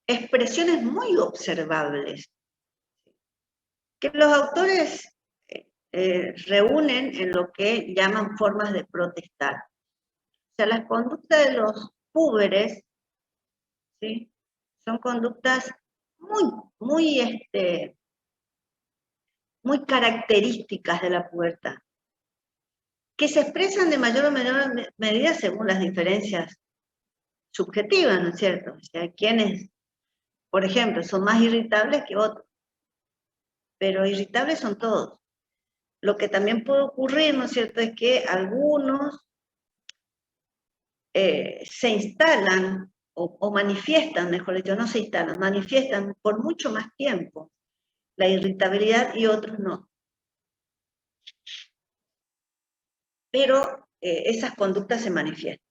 expresiones muy observables, que los autores reúnen en lo que llaman formas de protestar. O sea, las conductas de los púberes, ¿sí?, son conductas muy características de la pubertad, que se expresan de mayor o menor medida según las diferencias subjetivas, ¿no es cierto? O sea, quienes, por ejemplo, son más irritables que otros, pero irritables son todos. Lo que también puede ocurrir, ¿no es cierto?, es que algunos se instalan o manifiestan, mejor dicho, no se instalan, manifiestan por mucho más tiempo la irritabilidad y otros no. Pero esas conductas se manifiestan.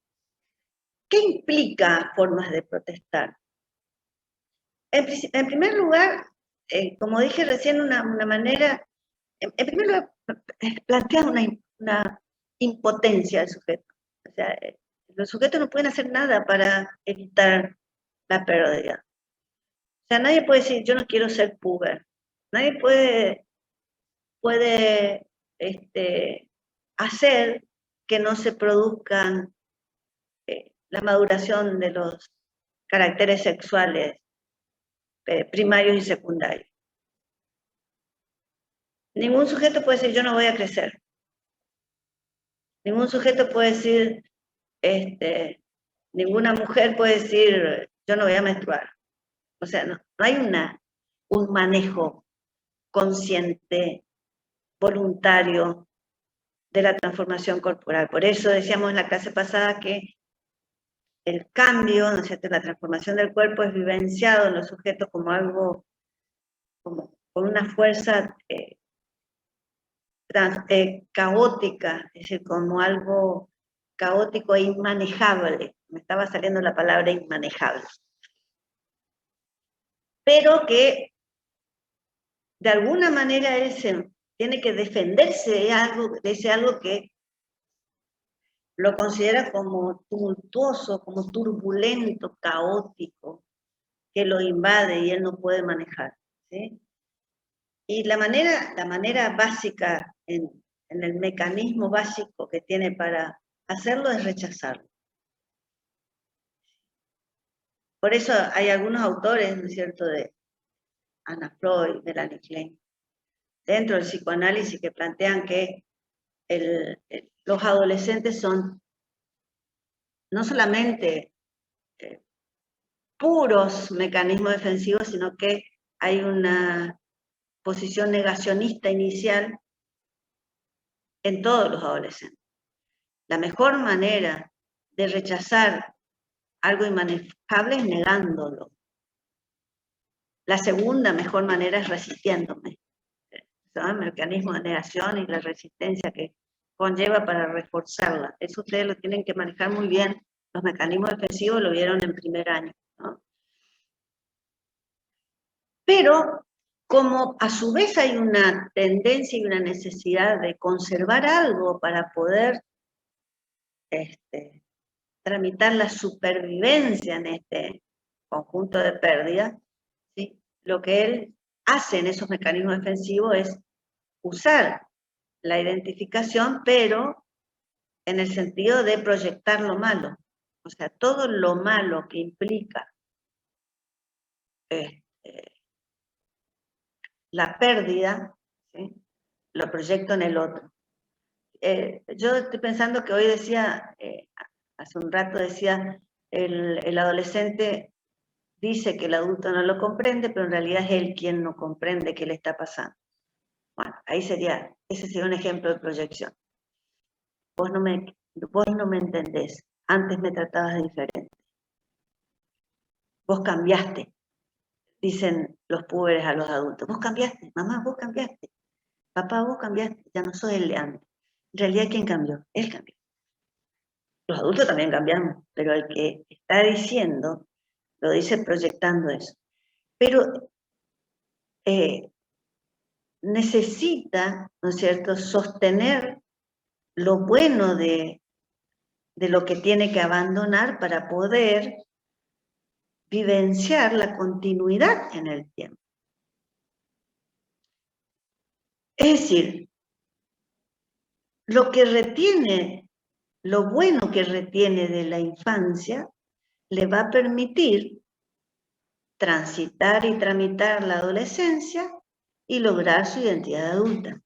¿Qué implica formas de protestar? En primer lugar, como dije recién, una manera, en primer lugar, plantea una impotencia del sujeto. O sea, los sujetos no pueden hacer nada para evitar la pérdida. O sea, nadie puede decir, yo no quiero ser puber. Nadie puede hacer que no se produzcan la maduración de los caracteres sexuales primarios y secundarios. Ningún sujeto puede decir, yo no voy a crecer. Ningún sujeto puede decir, ninguna mujer puede decir, yo no voy a menstruar. O sea, no hay un manejo consciente, voluntario de la transformación corporal. Por eso decíamos en la clase pasada que el cambio, ¿no es cierto?, la transformación del cuerpo es vivenciado en los sujetos como algo, con una fuerza caótica, es decir, como algo caótico e inmanejable. Me estaba saliendo la palabra inmanejable. Pero que de alguna manera él tiene que defenderse de ese algo que lo considera como tumultuoso, como turbulento, caótico, que lo invade y él no puede manejar, ¿sí? Y la manera básica, en el mecanismo básico que tiene para hacerlo es rechazarlo. Por eso hay algunos autores, ¿no es cierto?, de Anna Freud, Melanie Klein, dentro del psicoanálisis, que plantean que los adolescentes son no solamente puros mecanismos defensivos, sino que hay una posición negacionista inicial en todos los adolescentes. La mejor manera de rechazar algo inmanejable es negándolo. La segunda mejor manera es resistiéndome. Son el mecanismo de negación y la resistencia que conlleva para reforzarla. Eso ustedes lo tienen que manejar muy bien. Los mecanismos defensivos lo vieron en primer año, ¿no? Pero como a su vez hay una tendencia y una necesidad de conservar algo para poder tramitar la supervivencia en este conjunto de pérdidas, ¿sí? Lo que él hace en esos mecanismos defensivos es usar la identificación, pero en el sentido de proyectar lo malo. O sea, todo lo malo que implica la pérdida, ¿sí? Lo proyecto en el otro. Yo estoy pensando que hoy decía, hace un rato decía, el adolescente dice que el adulto no lo comprende, pero en realidad es él quien no comprende qué le está pasando. Bueno, ahí ese sería un ejemplo de proyección. Vos no me entendés, antes me tratabas diferente. Vos cambiaste, dicen los púberes a los adultos. Vos cambiaste, mamá, vos cambiaste. Papá, vos cambiaste, ya no sos el de antes. En realidad, ¿quién cambió? Él cambió. Los adultos también cambiamos, pero el que está diciendo, lo dice proyectando eso. Pero necesita, ¿no es cierto?, sostener lo bueno de lo que tiene que abandonar para poder vivenciar la continuidad en el tiempo. Es decir, lo que retiene, lo bueno que retiene de la infancia, le va a permitir transitar y tramitar la adolescencia y lograr su identidad adulta.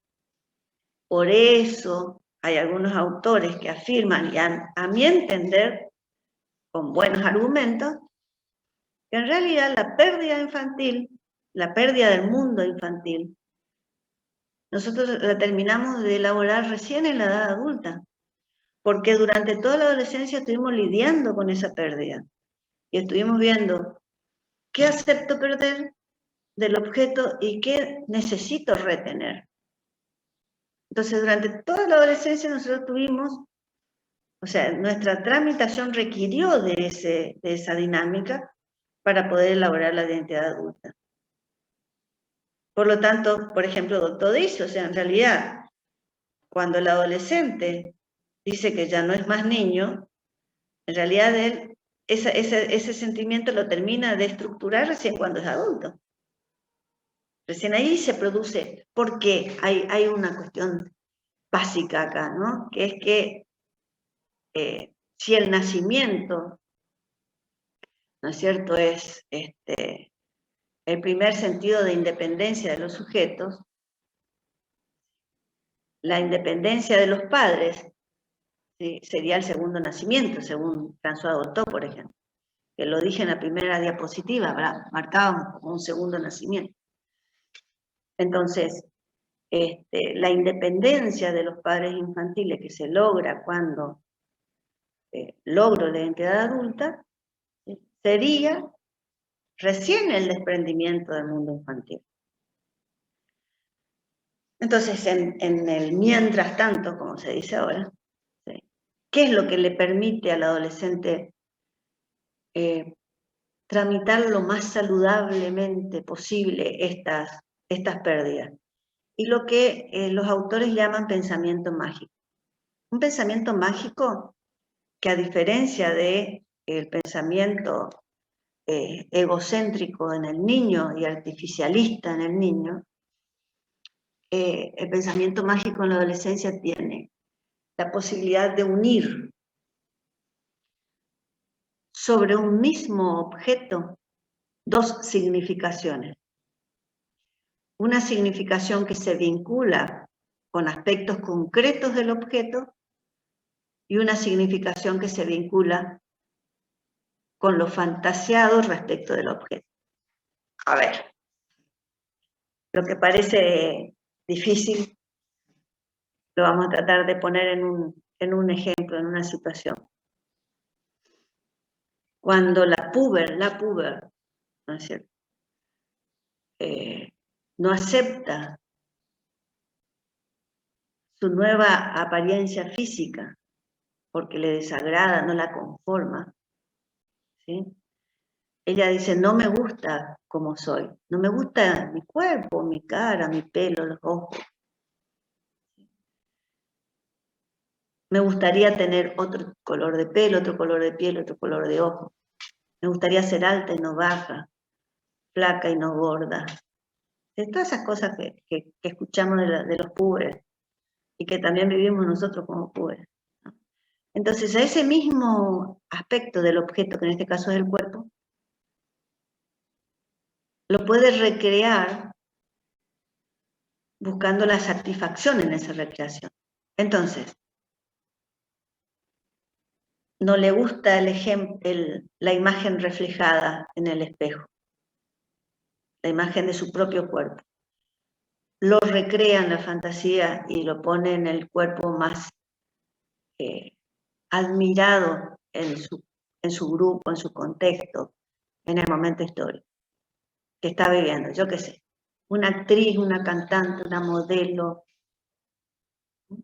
Por eso hay algunos autores que afirman, y a mi entender, con buenos argumentos, que en realidad la pérdida infantil, la pérdida del mundo infantil, nosotros la terminamos de elaborar recién en la edad adulta, porque durante toda la adolescencia estuvimos lidiando con esa pérdida y estuvimos viendo qué acepto perder del objeto y qué necesito retener. Entonces, durante toda la adolescencia nosotros tuvimos, o sea, nuestra tramitación requirió de esa dinámica para poder elaborar la identidad adulta. Por lo tanto, por ejemplo, Doctor dice, o sea, en realidad, cuando el adolescente dice que ya no es más niño, en realidad él, ese sentimiento lo termina de estructurar recién cuando es adulto. Recién ahí se produce, porque hay una cuestión básica acá, ¿no? Que es que si el nacimiento, ¿no es cierto?, es el primer sentido de independencia de los sujetos, la independencia de los padres, ¿sí?, sería el segundo nacimiento, según François Dolto, por ejemplo, que lo dije en la primera diapositiva, ¿verdad? Marcábamos como un segundo nacimiento. Entonces, la independencia de los padres infantiles que se logra cuando logro la identidad adulta, sería recién el desprendimiento del mundo infantil. Entonces, en el mientras tanto, como se dice ahora, ¿sí?, ¿qué es lo que le permite al adolescente tramitar lo más saludablemente posible estas pérdidas? Y lo que los autores llaman pensamiento mágico. Un pensamiento mágico que, a diferencia del pensamiento egocéntrico en el niño y artificialista en el niño, el pensamiento mágico en la adolescencia tiene la posibilidad de unir sobre un mismo objeto dos significaciones. Una significación que se vincula con aspectos concretos del objeto y una significación que se vincula con lo fantasiado respecto del objeto. A ver, Lo que parece difícil lo vamos a tratar de poner en un ejemplo, en una situación. Cuando la puber, ¿no es cierto? No acepta su nueva apariencia física porque le desagrada, no la conforma, ¿sí? Ella dice, no me gusta como soy, no me gusta mi cuerpo, mi cara, mi pelo, los ojos. Me gustaría tener otro color de pelo, otro color de piel, otro color de ojos. Me gustaría ser alta y no baja, flaca y no gorda. De todas esas cosas que escuchamos de los púberes y que también vivimos nosotros como púberes, ¿no? Entonces, a ese mismo aspecto del objeto, que en este caso es el cuerpo, lo puede recrear buscando la satisfacción en esa recreación. Entonces, no le gusta la imagen reflejada en el espejo, la imagen de su propio cuerpo. Lo recrea en la fantasía y lo pone en el cuerpo más admirado en su grupo, en su contexto, en el momento histórico que está viviendo, yo qué sé, una actriz, una cantante, una modelo.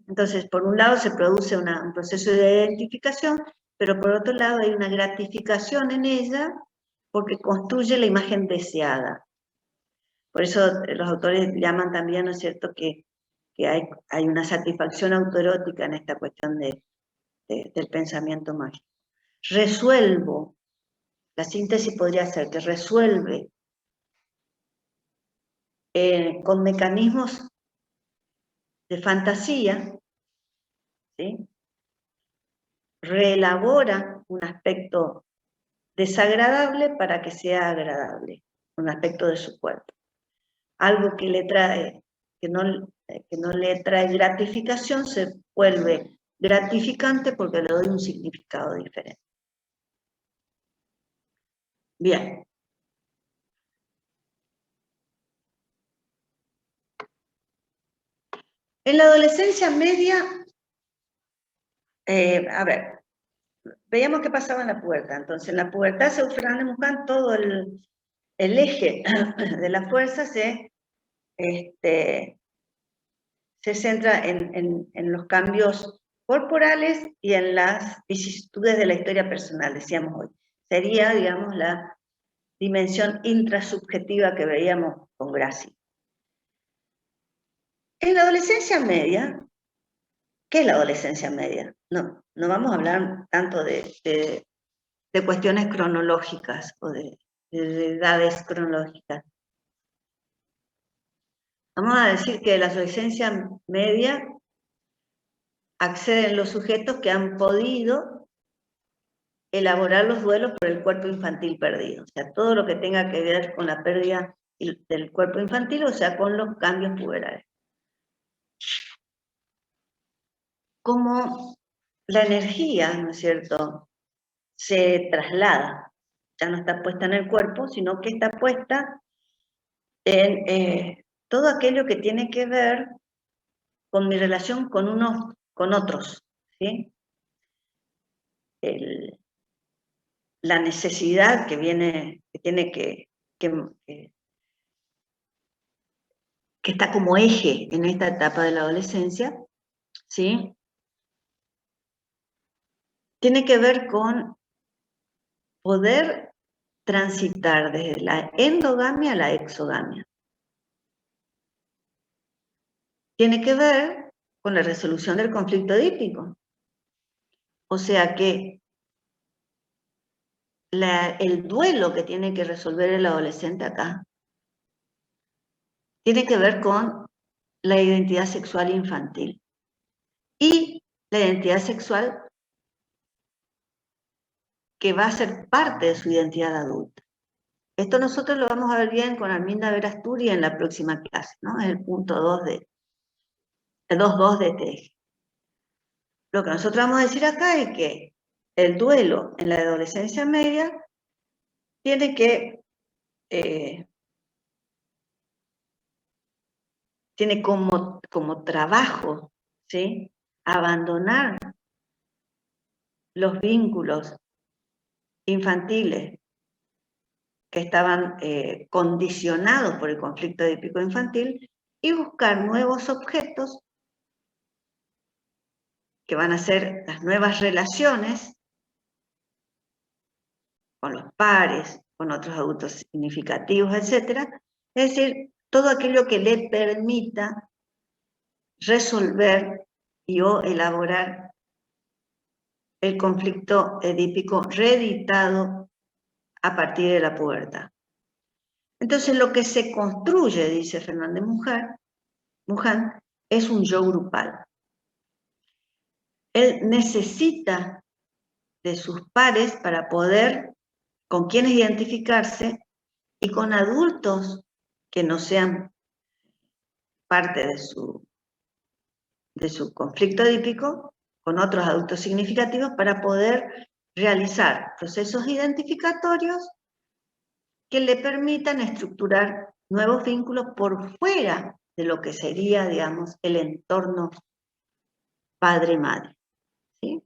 Entonces, por un lado se produce un proceso de identificación, pero por otro lado hay una gratificación en ella porque construye la imagen deseada. Por eso los autores llaman también, ¿no es cierto?, que hay una satisfacción autoerótica en esta cuestión del pensamiento mágico. Resuelvo, la síntesis podría ser que resuelve con mecanismos de fantasía, ¿sí? Reelabora un aspecto desagradable para que sea agradable, un aspecto de su cuerpo. Algo que no le trae gratificación se vuelve gratificante porque le doy un significado diferente. Bien. En la adolescencia media, a ver, veíamos qué pasaba en la pubertad. Entonces, en la pubertad se buscan todo el eje de la fuerza se centra en los cambios corporales y en las vicisitudes de la historia personal, decíamos hoy. Sería, digamos, la dimensión intrasubjetiva que veíamos con Gracie. En la adolescencia media, ¿qué es la adolescencia media? No vamos a hablar tanto de cuestiones cronológicas o de edades cronológicas. Vamos a decir que en la adolescencia media acceden los sujetos que han podido elaborar los duelos por el cuerpo infantil perdido. O sea, todo lo que tenga que ver con la pérdida del cuerpo infantil, o sea, con los cambios puberales. Como la energía, ¿no es cierto?, se traslada, ya no está puesta en el cuerpo, sino que está puesta en todo aquello que tiene que ver con mi relación con otros, ¿sí? La necesidad que está como eje en esta etapa de la adolescencia, ¿sí? Tiene que ver con poder transitar desde la endogamia a la exogamia. Tiene que ver con la resolución del conflicto edípico. O sea que el duelo que tiene que resolver el adolescente acá tiene que ver con la identidad sexual infantil y la identidad sexual que va a ser parte de su identidad adulta. Esto nosotros lo vamos a ver bien con Arminda Verasturi en la próxima clase, ¿no? Es el punto 2 el 2.2 de este eje. Lo que nosotros vamos a decir acá es que el duelo en la adolescencia media tiene que tiene como trabajo, ¿sí?, abandonar los vínculos infantiles que estaban condicionados por el conflicto edípico infantil y buscar nuevos objetos que van a ser las nuevas relaciones con los pares, con otros adultos significativos, etc. Es decir, todo aquello que le permita resolver y o elaborar el conflicto edípico reeditado a partir de la pubertad. Entonces, lo que se construye, dice Fernández Muján, es un yo grupal. Él necesita de sus pares para poder con quienes identificarse y con adultos que no sean parte de su conflicto edípico, con otros adultos significativos, para poder realizar procesos identificatorios que le permitan estructurar nuevos vínculos por fuera de lo que sería, digamos, el entorno padre-madre, ¿sí?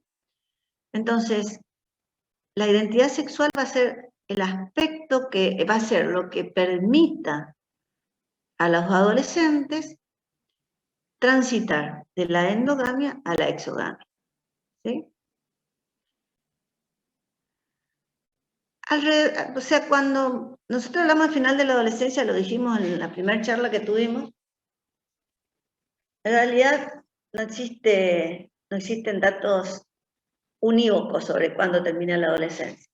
Entonces, la identidad sexual va a ser el aspecto que va a ser lo que permita a los adolescentes transitar de la endogamia a la exogamia, ¿sí? O sea, cuando nosotros hablamos al final de la adolescencia, lo dijimos en la primera charla que tuvimos, en realidad no existen datos unívocos sobre cuándo termina la adolescencia.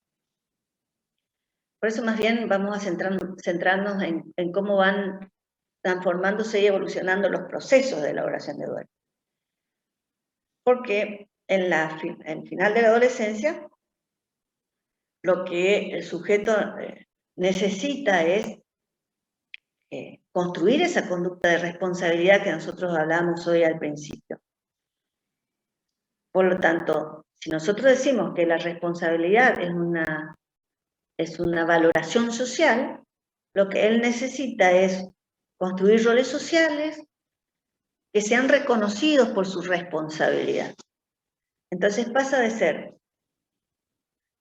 Por eso más bien vamos a centrarnos en cómo van transformándose y evolucionando los procesos de elaboración de duelo. Porque en el final de la adolescencia, lo que el sujeto necesita es construir esa conducta de responsabilidad que nosotros hablamos hoy al principio. Por lo tanto, si nosotros decimos que la responsabilidad es una valoración social, lo que él necesita es construir roles sociales que sean reconocidos por su responsabilidad. Entonces pasa de ser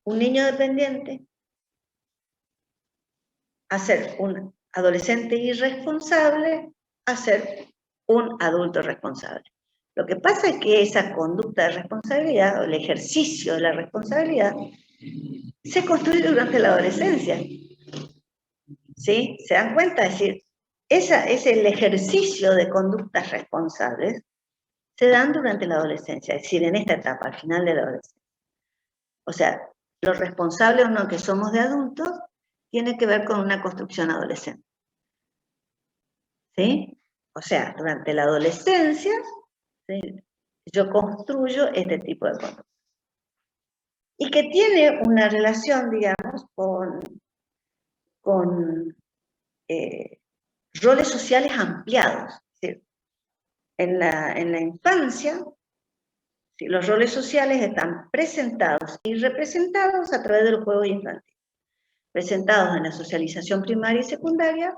un niño dependiente a ser un adolescente irresponsable a ser un adulto responsable. Lo que pasa es que esa conducta de responsabilidad, o el ejercicio de la responsabilidad, se construye durante la adolescencia. ¿Sí? ¿Se dan cuenta? Es decir, el ejercicio de conductas responsables se dan durante la adolescencia, es decir, en esta etapa, al final de la adolescencia. O sea, lo responsable o no que somos de adultos tiene que ver con una construcción adolescente. ¿Sí? O sea, durante la adolescencia, ¿sí?, yo construyo este tipo de conducta. Y que tiene una relación, digamos, con roles sociales ampliados. Es decir, en la infancia, ¿sí?, los roles sociales están presentados y representados a través de los juegos infantiles. Presentados en la socialización primaria y secundaria,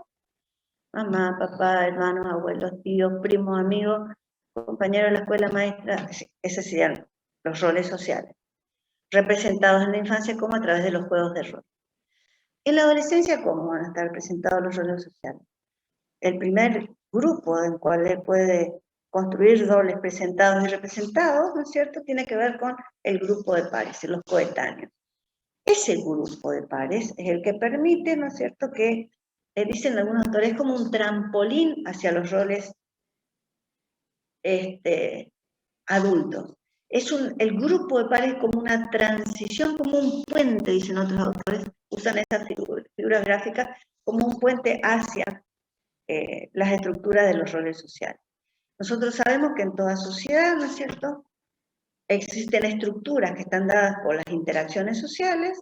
mamá, papá, hermanos, abuelos, tíos, primos, amigos, compañeros de la escuela, maestra, esos serían los roles sociales. Representados en la infancia como a través de los juegos de rol. En la adolescencia, ¿cómo van a estar presentados los roles sociales? El primer grupo en el cual él puede construir roles presentados y representados, ¿no es cierto?, tiene que ver con el grupo de pares, los coetáneos. Ese grupo de pares es el que permite, ¿no es cierto?, que, dicen algunos autores, es como un trampolín hacia los roles adultos. El grupo de pares como una transición, como un puente, dicen otros autores, usan esas figuras gráficas como un puente hacia las estructuras de los roles sociales. Nosotros sabemos que en toda sociedad, ¿no es cierto?, existen estructuras que están dadas por las interacciones sociales,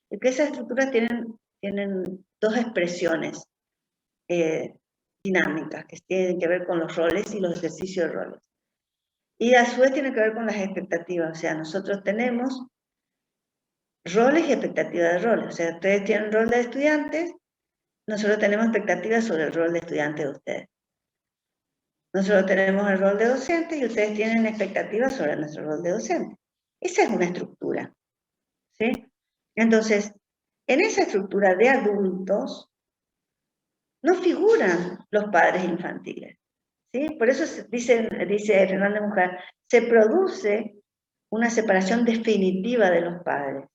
y que esas estructuras tienen dos expresiones dinámicas, que tienen que ver con los roles y los ejercicios de roles. Y a su vez tiene que ver con las expectativas. O sea, nosotros tenemos roles y expectativas de roles. O sea, ustedes tienen rol de estudiantes, nosotros tenemos expectativas sobre el rol de estudiante de ustedes. Nosotros tenemos el rol de docente y ustedes tienen expectativas sobre nuestro rol de docente. Esa es una estructura, ¿sí? Entonces, en esa estructura de adultos no figuran los padres infantiles, ¿sí? Por eso dice Fernández Mujer, se produce una separación definitiva de los padres,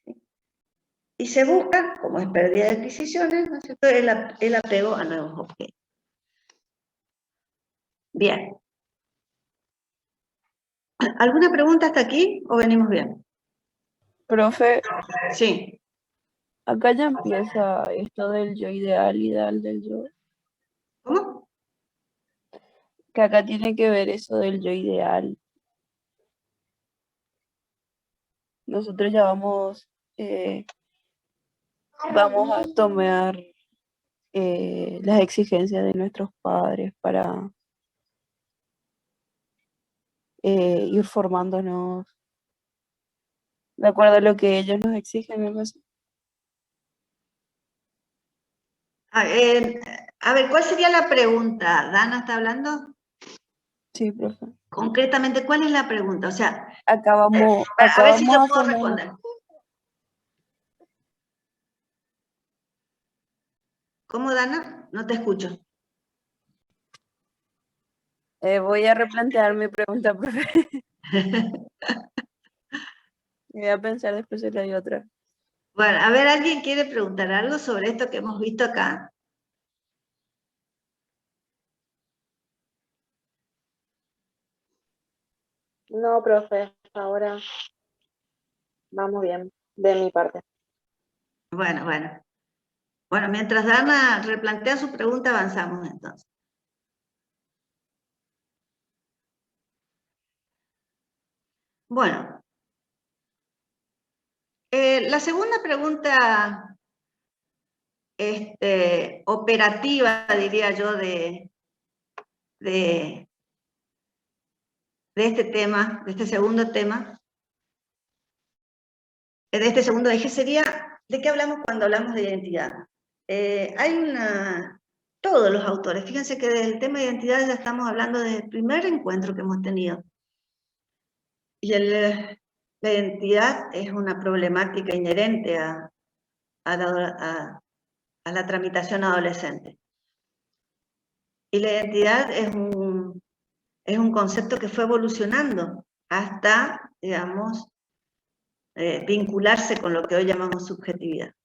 ¿sí? Y se busca, como es pérdida de adquisiciones, ¿no es cierto?, el apego a nuevos objetos. Bien. ¿Alguna pregunta hasta aquí o venimos bien? Profe, Sí. acá ya empieza esto del yo ideal del yo. ¿Cómo? Que acá tiene que ver eso del yo ideal. Nosotros ya vamos a tomar las exigencias de nuestros padres para ir formándonos de acuerdo a lo que ellos nos exigen. ¿No? A ver, ¿cuál sería la pregunta? ¿Dana está hablando? Sí, profe. Concretamente, ¿cuál es la pregunta? O sea, Acá vamos a ver si yo a puedo formar- responder. ¿Cómo, Dana? No te escucho. voy a replantear mi pregunta, profe. Voy a pensar después si le doy otra. Bueno, a ver, ¿alguien quiere preguntar algo sobre esto que hemos visto acá? No, profe, ahora vamos bien, de mi parte. Bueno. Bueno, mientras Dana replantea su pregunta, avanzamos entonces. Bueno. La segunda pregunta operativa, diría yo, de este tema, de este segundo tema, de este segundo eje, sería, ¿de qué hablamos cuando hablamos de identidad? Todos los autores, fíjense que del tema de identidad ya estamos hablando desde el primer encuentro que hemos tenido. Y la identidad es una problemática inherente a la tramitación adolescente. Y la identidad es un concepto que fue evolucionando hasta, digamos, vincularse con lo que hoy llamamos subjetividad.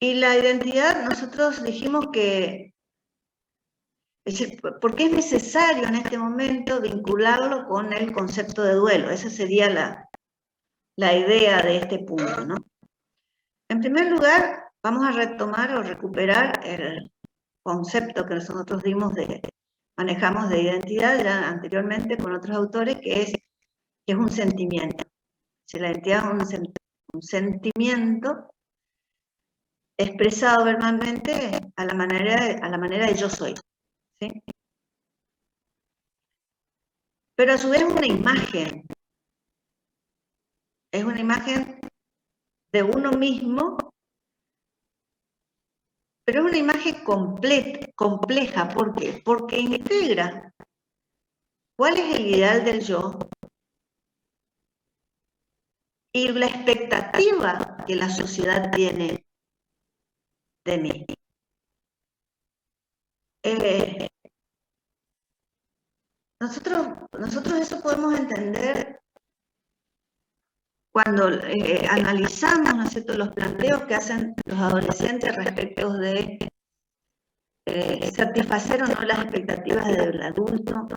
Y la identidad, nosotros dijimos que, es decir, porque es necesario en este momento vincularlo con el concepto de duelo. Esa sería la idea de este punto, ¿no? En primer lugar, vamos a retomar o recuperar el concepto que nosotros manejamos de identidad ya anteriormente con otros autores, que es un sentimiento. Si la identidad es un sentimiento expresado verbalmente a la manera de yo soy, ¿sí? Pero a su vez es una imagen de uno mismo, pero es una imagen compleja. ¿Por qué? Porque integra cuál es el ideal del yo y la expectativa que la sociedad tiene de mí. Nosotros eso podemos entender cuando analizamos, ¿no es cierto?, los planteos que hacen los adolescentes respecto de satisfacer o no las expectativas del adulto,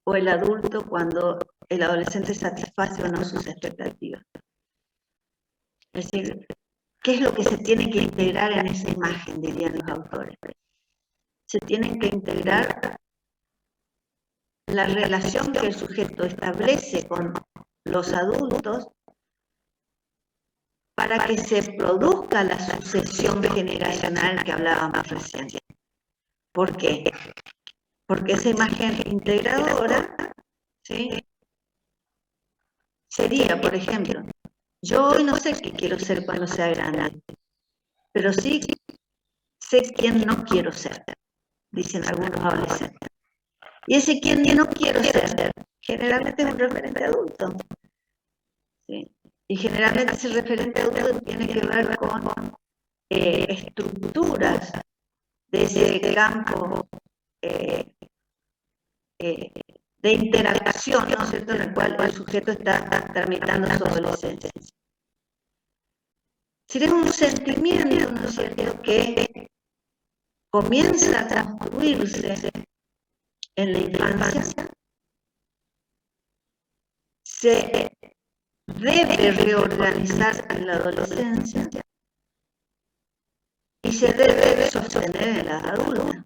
o el adulto cuando el adolescente satisface o no sus expectativas. Es decir, ¿qué es lo que se tiene que integrar en esa imagen, dirían los autores? Se tienen que integrar la relación que el sujeto establece con los adultos para que se produzca la sucesión generacional que hablábamos recién. ¿Por qué? Porque esa imagen integradora, ¿sí?, sería, por ejemplo, yo hoy no sé qué quiero ser cuando sea grande, pero sí sé quién no quiero ser. dicen algunos adolescentes. Y ese quien no quiero ser, generalmente es un referente adulto. ¿Sí? Y generalmente ese referente adulto tiene que ver con estructuras de ese campo de interacción, ¿no es cierto?, en el cual el sujeto está tramitando su adolescencia. Sería un sentimiento, ¿no es cierto?, que comienza a construirse en la infancia, se debe reorganizar en la adolescencia y se debe sostener en la adulta.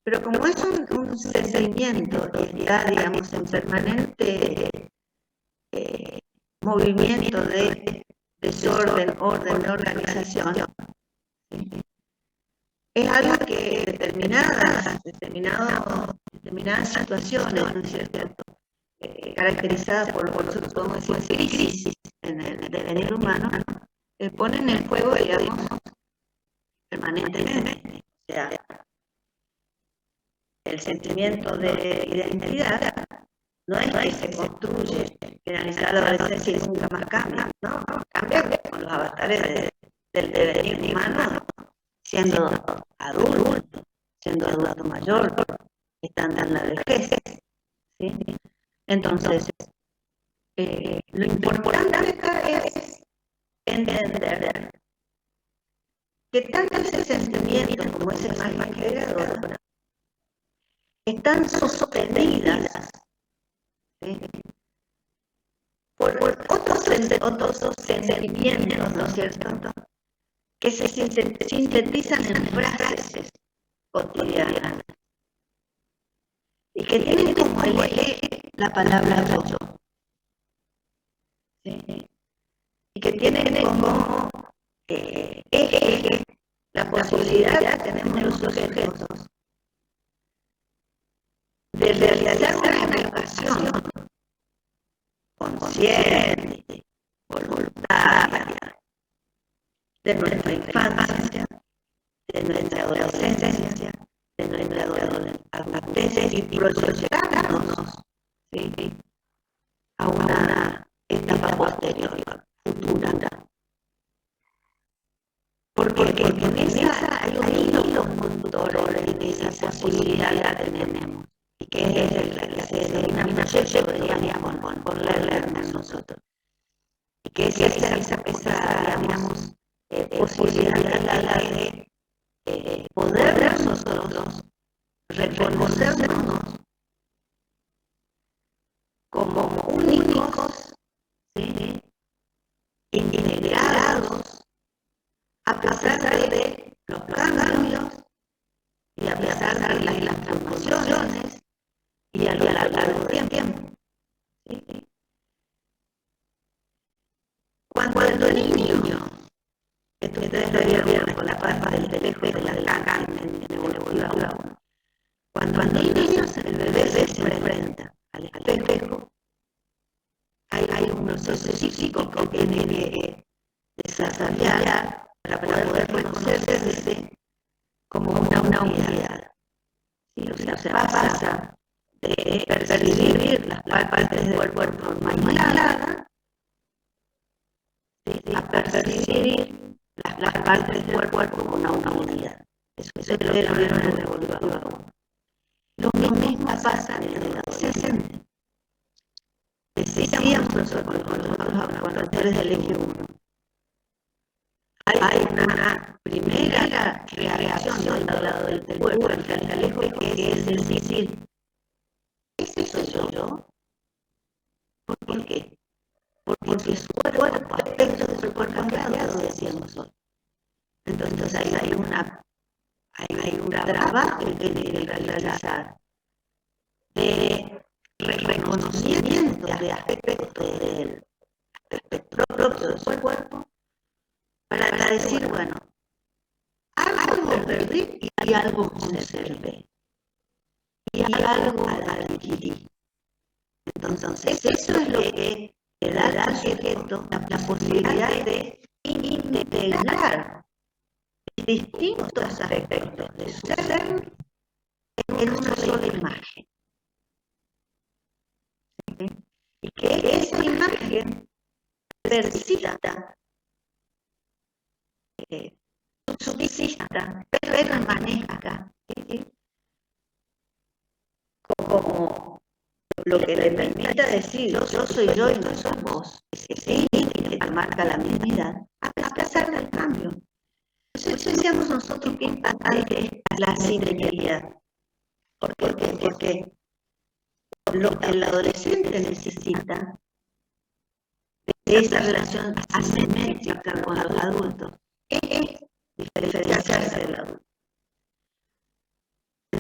Pero como es un sentimiento y está, digamos, en permanente movimiento de desorden, orden, de organización, es algo que determinadas situaciones, ¿no es cierto?, caracterizadas por nosotros podemos decir crisis en el devenir humano, ponen en juego, digamos, permanentemente. O sea, el sentimiento de identidad no es que se construye finalizar la adolescencia y nunca más cambia, ¿no? Cambia con los avatares del devenir humano, siendo adulto mayor, estando en la vejez, ¿sí? Entonces, lo importante acá es entender que tanto ese sentimiento como ese alma creadora están sostenidas, ¿sí?, por otros sentimientos, ¿no es cierto?, que se sintetizan en frases cotidianas y que tienen como eje la palabra yo, ¿sí?, y que tienen como eje la posibilidad que tenemos los sujetos de realizar una educación consciente, voluntaria, de nuestra infancia, de nuestra adolescencia, de nuestra adultez y proyectarnos, ¿sí?, a una etapa posterior, futura. Porque en esa hay un hilo conductor en esa posibilidad que tenemos, y que es la que se denomina proyecto, digamos, por leernos nosotros. Y que es esa digamos, posibilidad de poder nosotros reconocernos como únicos, ¿sí?, integrados, a pesar de los cambios y a pesar de las transformaciones y a lo largo del tiempo. ¿Sí? Cuando el niño, esto ustedes lo vieron con la parte del espejo de la carne en evolutiva 1, cuando el niño, el bebé se enfrenta al espejo, hay un proceso físico que tiene que desarrollar para poder reconocerse como una unidad. ¿Sí? O sea, pasa de percibir las partes del cuerpo aisladas, ¿sí?, a percibir las partes del cuerpo como una unidad. Eso lo vieron en el evolutiva 1. Lo mismo pasa en el adolescente. Decíamos nosotros con los autores del eje 1. Hay una primera reacción del lado del cuerpo frente al eje, que es decir, ¿ese soy yo? ¿Por qué? Porque su cuerpo, aspectos de su cuerpo han cambiado, decíamos hoy. Entonces hay un trabajo que tiene que realizar de reconocimiento de aspectos del aspecto propio de su cuerpo, para decir, bueno, algo perdí y algo conservé, y algo adquirí. Entonces, eso es lo que le da al sujeto la posibilidad de integrar distintos aspectos de su ser en una sola imagen. ¿Sí? Y que esa imagen persista, subsista, permanezca, ¿sí? Como lo que le permita decir yo soy yo y no sos vos, ¿sí? Que te marca la mismidad, a pesar del cambio. Entonces decíamos nosotros que importante es la simetría. ¿Por qué? Porque lo que el adolescente necesita de esa relación asimétrica con los adultos es diferenciarse del adulto.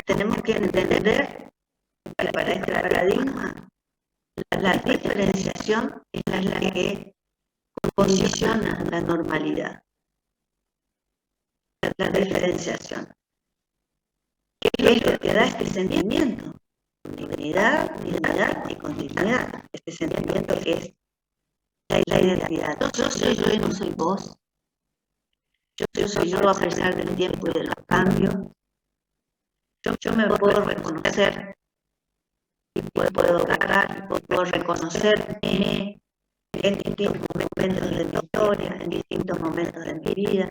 Tenemos que entender que para este paradigma la diferenciación es la que condiciona la normalidad. La diferenciación. ¿Qué es lo que da este sentimiento? Dignidad y continuidad. Este sentimiento que es la identidad. Yo soy yo y no soy vos. Yo soy yo a pesar del tiempo y de los cambios. Yo me puedo reconocer y puedo agarrar, puedo reconocerme en distintos momentos de mi historia, en distintos momentos de mi vida.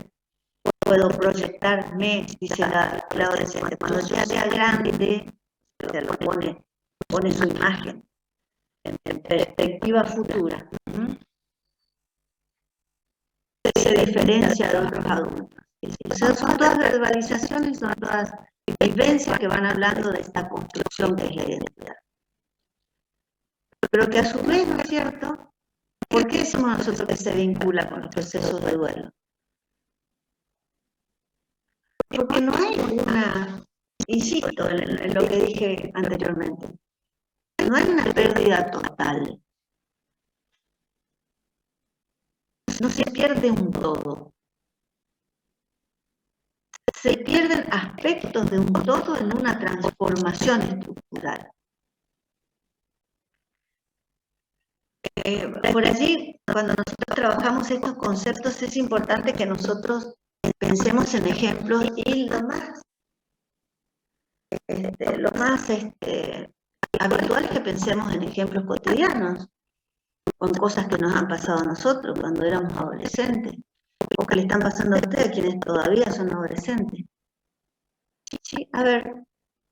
Puedo proyectarme, dice la adolescente, cuando ya sea grande, se lo pone su imagen en perspectiva futura. Se diferencia de otros adultos. O sea, son todas verbalizaciones, son todas vivencias que van hablando de esta construcción que es la identidad. Pero que a su vez, ¿no es cierto? ¿Por qué decimos nosotros que se vincula con los procesos de duelo? Porque no hay una, insisto en lo que dije anteriormente, no hay una pérdida total. No se pierde un todo. Se pierden aspectos de un todo en una transformación estructural. Por allí, cuando nosotros trabajamos estos conceptos, es importante que nosotros pensemos en ejemplos y lo más habitual es que pensemos en ejemplos cotidianos, con cosas que nos han pasado a nosotros cuando éramos adolescentes, o que le están pasando a ustedes quienes todavía son adolescentes. Sí, a ver,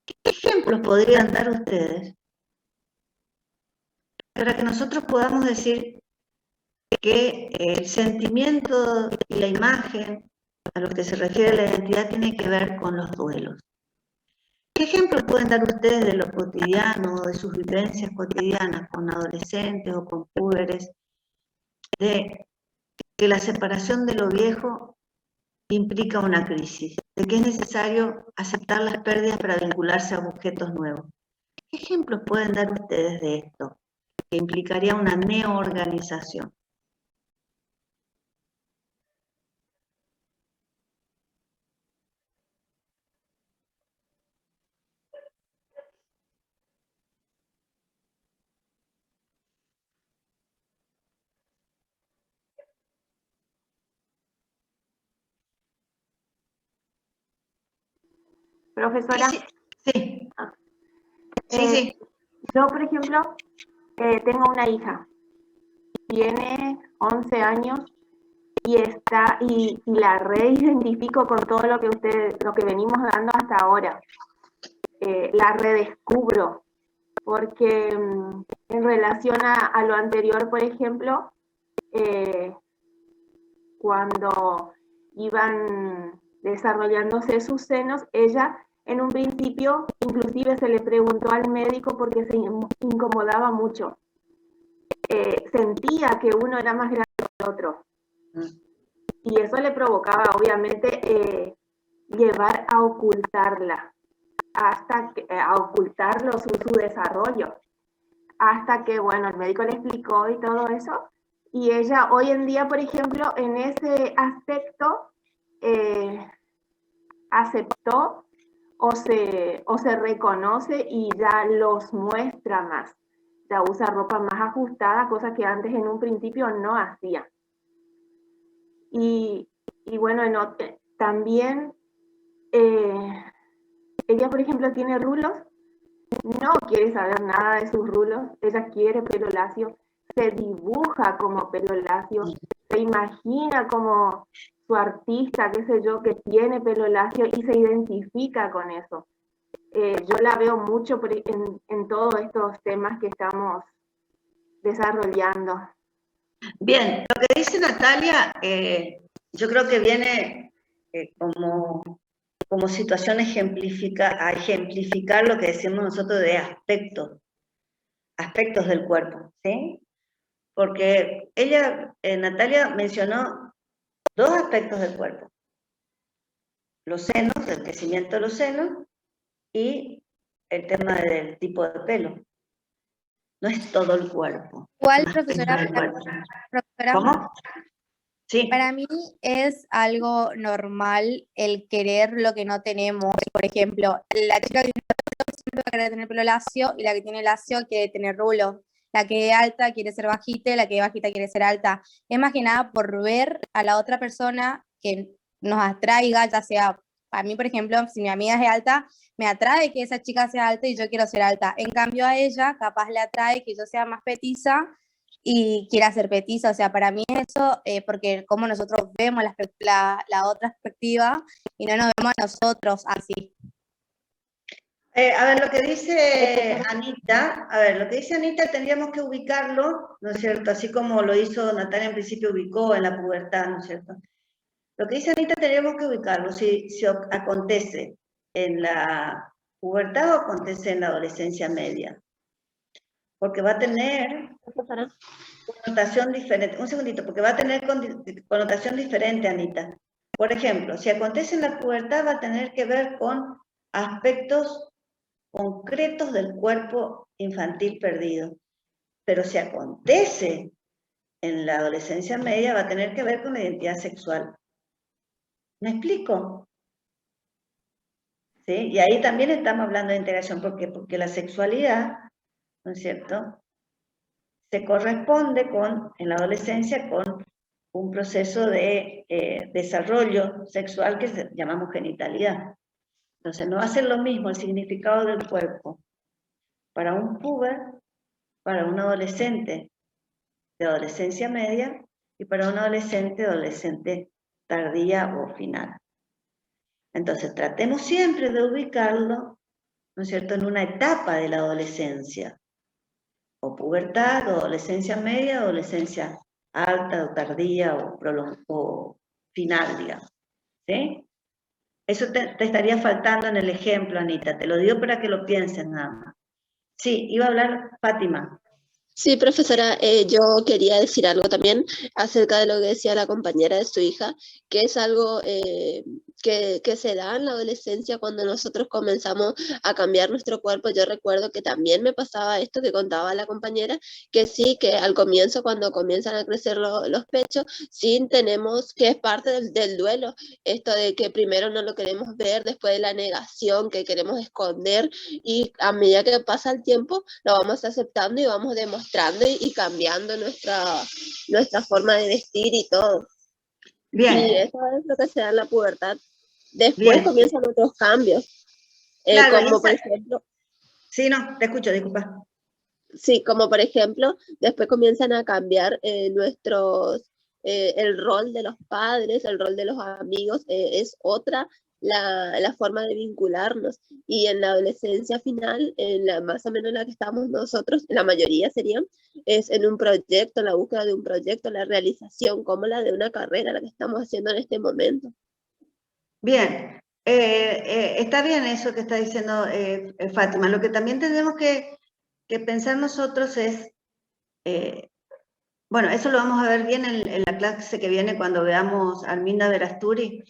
¿qué ejemplos podrían dar ustedes para que nosotros podamos decir que el sentimiento y la imagen a lo que se refiere la identidad tiene que ver con los duelos? ¿Qué ejemplos pueden dar ustedes de lo cotidiano o de sus vivencias cotidianas con adolescentes o con púberes, de que la separación de lo viejo implica una crisis, de que es necesario aceptar las pérdidas para vincularse a objetos nuevos? ¿Qué ejemplos pueden dar ustedes de esto, que implicaría una neoorganización? Profesora, Sí. Sí. yo, por ejemplo, tengo una hija, tiene 11 años y la reidentifico con todo lo que venimos dando hasta ahora. La redescubro, porque en relación a lo anterior, por ejemplo, cuando iban desarrollándose sus senos, ella en un principio inclusive se le preguntó al médico porque se incomodaba mucho. Sentía que uno era más grande que el otro. Y eso le provocaba, obviamente, llevar a ocultarla, a ocultarlo su desarrollo. Hasta que, bueno, el médico le explicó y todo eso. Y ella hoy en día, por ejemplo, en ese aspecto, aceptó o se reconoce y ya los muestra más. Ya usa ropa más ajustada, cosa que antes en un principio no hacía. Y bueno, también ella, por ejemplo, tiene rulos, no quiere saber nada de sus rulos, ella quiere pelo lacio, se dibuja como pelo lacio, se imagina como su artista, qué sé yo, que tiene pelo lacio y se identifica con eso. Yo la veo mucho en todos estos temas que estamos desarrollando. Bien, lo que dice Natalia, yo creo que viene como situación a ejemplificar lo que decimos nosotros de aspectos del cuerpo, ¿sí? Porque Natalia mencionó dos aspectos del cuerpo: los senos, el crecimiento de los senos, y el tema del tipo de pelo. No es todo el cuerpo. Igual, no es profesora, todo el cuerpo. profesora, ¿Cómo? Sí. para mí es algo normal el querer lo que no tenemos. Por ejemplo, la chica que tiene rulo siempre va a querer tener pelo lacio, y la que tiene lacio quiere tener rulo. La que es alta quiere ser bajita, y la que es bajita quiere ser alta. Es más que nada por ver a la otra persona que nos atraiga, ya sea, a mí, por ejemplo, si mi amiga es alta, me atrae que esa chica sea alta y yo quiero ser alta. En cambio a ella, capaz le atrae que yo sea más petiza y quiera ser petiza. O sea, para mí eso, porque como nosotros vemos la otra perspectiva y no nos vemos a nosotros así. A ver, lo que dice Anita, tendríamos que ubicarlo, ¿no es cierto? Así como lo hizo Natalia en principio, ubicó en la pubertad, ¿no es cierto? Lo que dice Anita tendríamos que ubicarlo, si acontece en la pubertad o acontece en la adolescencia media. Porque va a tener connotación diferente. Un segundito, porque va a tener connotación diferente, Anita. Por ejemplo, si acontece en la pubertad, va a tener que ver con aspectos concretos del cuerpo infantil perdido. Pero si acontece en la adolescencia media, va a tener que ver con la identidad sexual. ¿Me explico? ¿Sí? Y ahí también estamos hablando de integración. ¿Por qué? Porque la sexualidad, ¿no es cierto?, se corresponde en la adolescencia con un proceso de desarrollo sexual que llamamos genitalidad. Entonces no va a ser lo mismo el significado del cuerpo para un puber, para un adolescente de adolescencia media y para un adolescente tardía o final. Entonces tratemos siempre de ubicarlo, ¿no es cierto?, en una etapa de la adolescencia, o pubertad, o adolescencia media, adolescencia alta o tardía o final, digamos. ¿Sí? Eso te estaría faltando en el ejemplo, Anita. Te lo digo para que lo piensen nada más. Sí, iba a hablar Fátima. Sí, profesora, yo quería decir algo también acerca de lo que decía la compañera de su hija, que es algo que se da en la adolescencia cuando nosotros comenzamos a cambiar nuestro cuerpo. Yo recuerdo que también me pasaba esto que contaba la compañera, que sí, que al comienzo, cuando comienzan a crecer los pechos, sí tenemos, que es parte del duelo, esto de que primero no lo queremos ver, después de la negación que queremos esconder, y a medida que pasa el tiempo lo vamos aceptando y vamos demostrando y cambiando nuestra forma de vestir y todo. Bien. Y eso es lo que se da en la pubertad. Después Bien. comienzan otros cambios, Claro, como por ejemplo... Sí, no, te escucho, disculpa. Sí, como por ejemplo, después comienzan a cambiar el rol de los padres, el rol de los amigos, es otra la forma de vincularnos. Y en la adolescencia final, más o menos en la que estamos nosotros, la mayoría serían, es en un proyecto, la búsqueda de un proyecto, la realización, como la de una carrera, la que estamos haciendo en este momento. Bien, está bien eso que está diciendo Fátima. Lo que también tenemos que pensar nosotros es, bueno, eso lo vamos a ver bien en la clase que viene cuando veamos a Arminda Verasturi,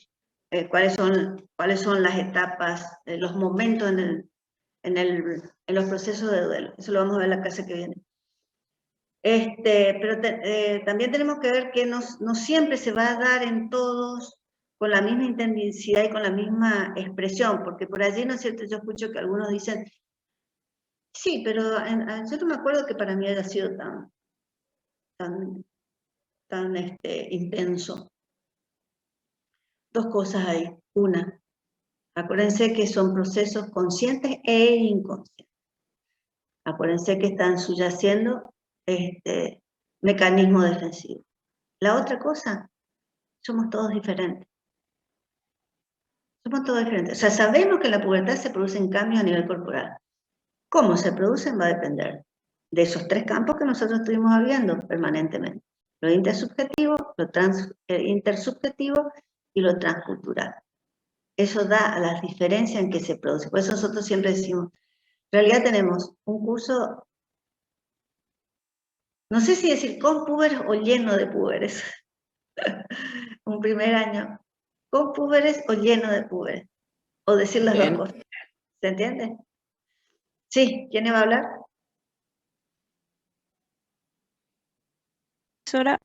cuáles son las etapas, los momentos en los procesos de duelo. Eso lo vamos a ver en la clase que viene. Pero también tenemos que ver que no siempre se va a dar en todos con la misma intensidad y con la misma expresión, porque por allí, ¿no es cierto?, yo escucho que algunos dicen, sí, pero yo no me acuerdo que para mí haya sido tan intenso. dos cosas ahí. Una, acuérdense que son procesos conscientes e inconscientes. Acuérdense que están subyaciendo mecanismo defensivo. La otra cosa, somos todos diferentes. Somos todos diferentes. O sea, sabemos que en la pubertad se producen cambios a nivel corporal. ¿Cómo se producen? Va a depender de esos tres campos que nosotros estuvimos hablando permanentemente. Lo intersubjetivo, lo intersubjetivo y lo transcultural. Eso da a las diferencias en que se produce. Por eso nosotros siempre decimos, en realidad tenemos un curso, no sé si decir con púberes o lleno de púberes. Un primer año con púberes o lleno de púberes. O decir las dos cosas. ¿Se entiende? Sí, ¿quién iba a hablar? Profesora,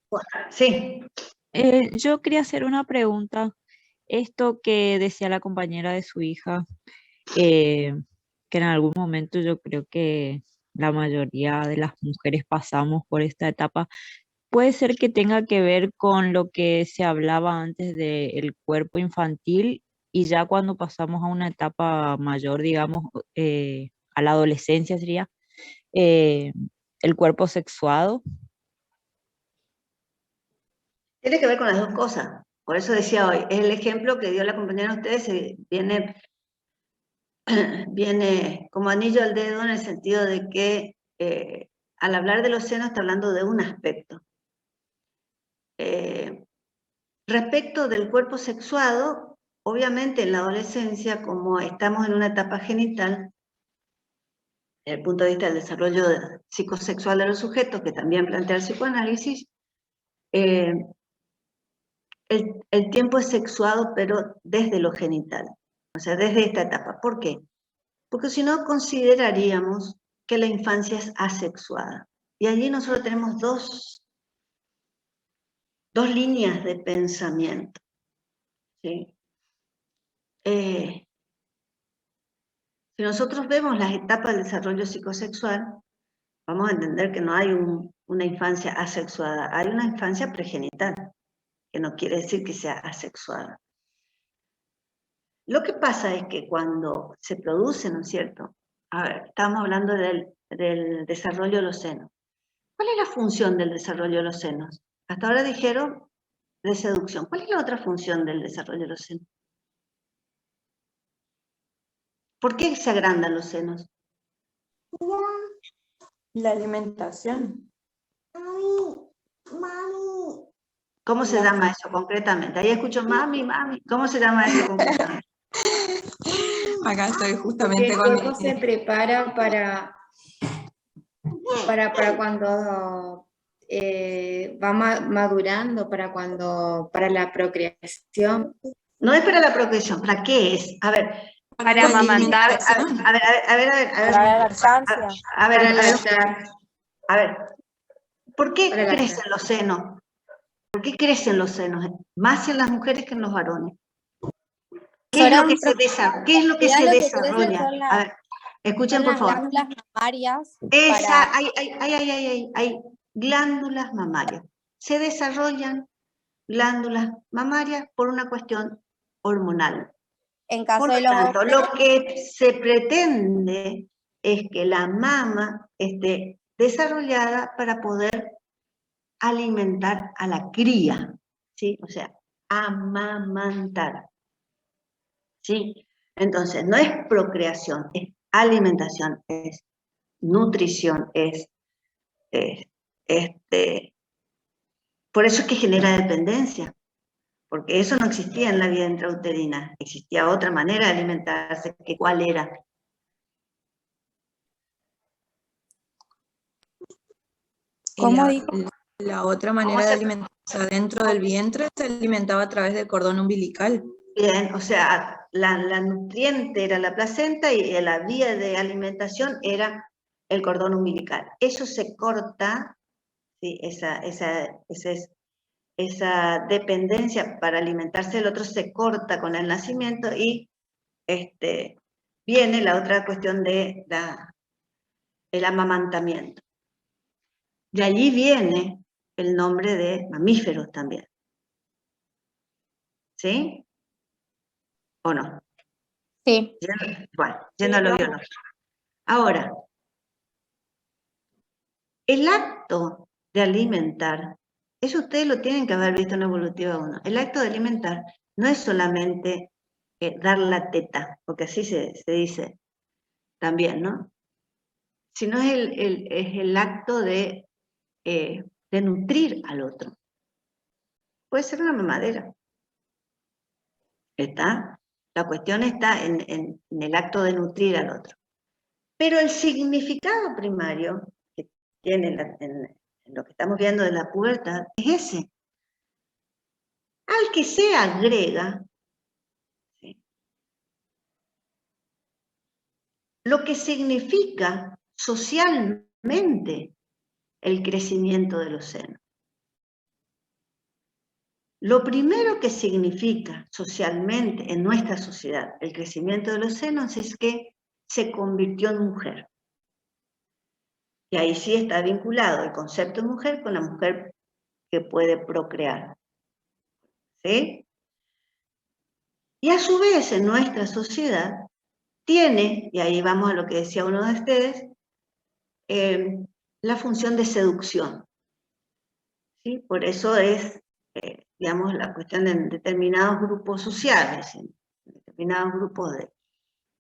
Sí. yo quería hacer una pregunta. Esto que decía la compañera de su hija, que en algún momento yo creo que la mayoría de las mujeres pasamos por esta etapa, puede ser que tenga que ver con lo que se hablaba antes del cuerpo infantil y ya cuando pasamos a una etapa mayor, digamos, a la adolescencia sería el cuerpo sexuado. Tiene que ver con las dos cosas. Por eso decía hoy, es el ejemplo que dio la compañera de ustedes, viene como anillo al dedo en el sentido de que al hablar de los senos está hablando de un aspecto. Respecto del cuerpo sexuado, obviamente en la adolescencia, como estamos en una etapa genital, desde el punto de vista del desarrollo psicosexual de los sujetos, que también plantea el psicoanálisis, el tiempo es sexuado, pero desde lo genital, o sea, desde esta etapa. ¿Por qué? Porque si no, consideraríamos que la infancia es asexuada. Y allí nosotros tenemos dos líneas de pensamiento. ¿Sí? Si nosotros vemos las etapas del desarrollo psicosexual, vamos a entender que no hay una infancia asexuada, hay una infancia pregenital, que no quiere decir que sea asexuada. Lo que pasa es que cuando se produce, ¿no es cierto? A ver, estamos hablando del desarrollo de los senos. ¿Cuál es la función del desarrollo de los senos? Hasta ahora dijeron de seducción. ¿Cuál es la otra función del desarrollo de los senos? ¿Por qué se agrandan los senos? La alimentación. ¿Cómo se llama eso concretamente? Ahí escucho mami, mami. ¿Cómo se llama eso concretamente? Acá estoy Porque justamente el con cuerpo se prepara para cuando va madurando, para la procreación. No es para la procreación, ¿para qué es? A ver, Para amamantar. A ver, ¿por qué crecen los senos? ¿Por qué crecen los senos? Más en las mujeres que en los varones. ¿Qué es lo que se desarrolla? A ver, escuchen por favor. Son las glándulas mamarias. Hay glándulas mamarias. Se desarrollan glándulas mamarias por una cuestión hormonal. En caso Por de lo los tanto, hombres, lo que se pretende es que la mama esté desarrollada para poder alimentar a la cría, ¿sí? O sea, amamantar, ¿sí? Entonces, no es procreación, es alimentación, es nutrición, por eso es que genera dependencia, porque eso no existía en la vida intrauterina, existía otra manera de alimentarse, que ¿cuál era? ¿cómo dijo? La otra manera de alimentarse dentro del vientre se alimentaba a través del cordón umbilical. Bien, o sea, la nutriente era la placenta y la vía de alimentación era el cordón umbilical. Eso se corta, ¿sí? Esa dependencia para alimentarse del otro se corta con el nacimiento y viene la otra cuestión de el amamantamiento. De allí viene el nombre de mamíferos también. ¿Sí? ¿O no? Sí. Bueno, yendo a lo biológico. Ahora, el acto de alimentar, eso ustedes lo tienen que haber visto en Evolutiva 1. El acto de alimentar no es solamente dar la teta, porque así se dice también, ¿no? Sino es el acto de nutrir al otro. Puede ser una mamadera. ¿Está? La cuestión está en el acto de nutrir al otro. Pero el significado primario que tiene en lo que estamos viendo de la pubertad es ese. Al que se agrega, ¿sí?, lo que significa socialmente el crecimiento de los senos. Lo primero que significa socialmente en nuestra sociedad el crecimiento de los senos es que se convirtió en mujer. Y ahí sí está vinculado el concepto de mujer con la mujer que puede procrear. ¿Sí? Y a su vez en nuestra sociedad tiene, y ahí vamos a lo que decía uno de ustedes, la función de seducción. ¿Sí? Por eso es, digamos, la cuestión de determinados grupos sociales, en determinados grupos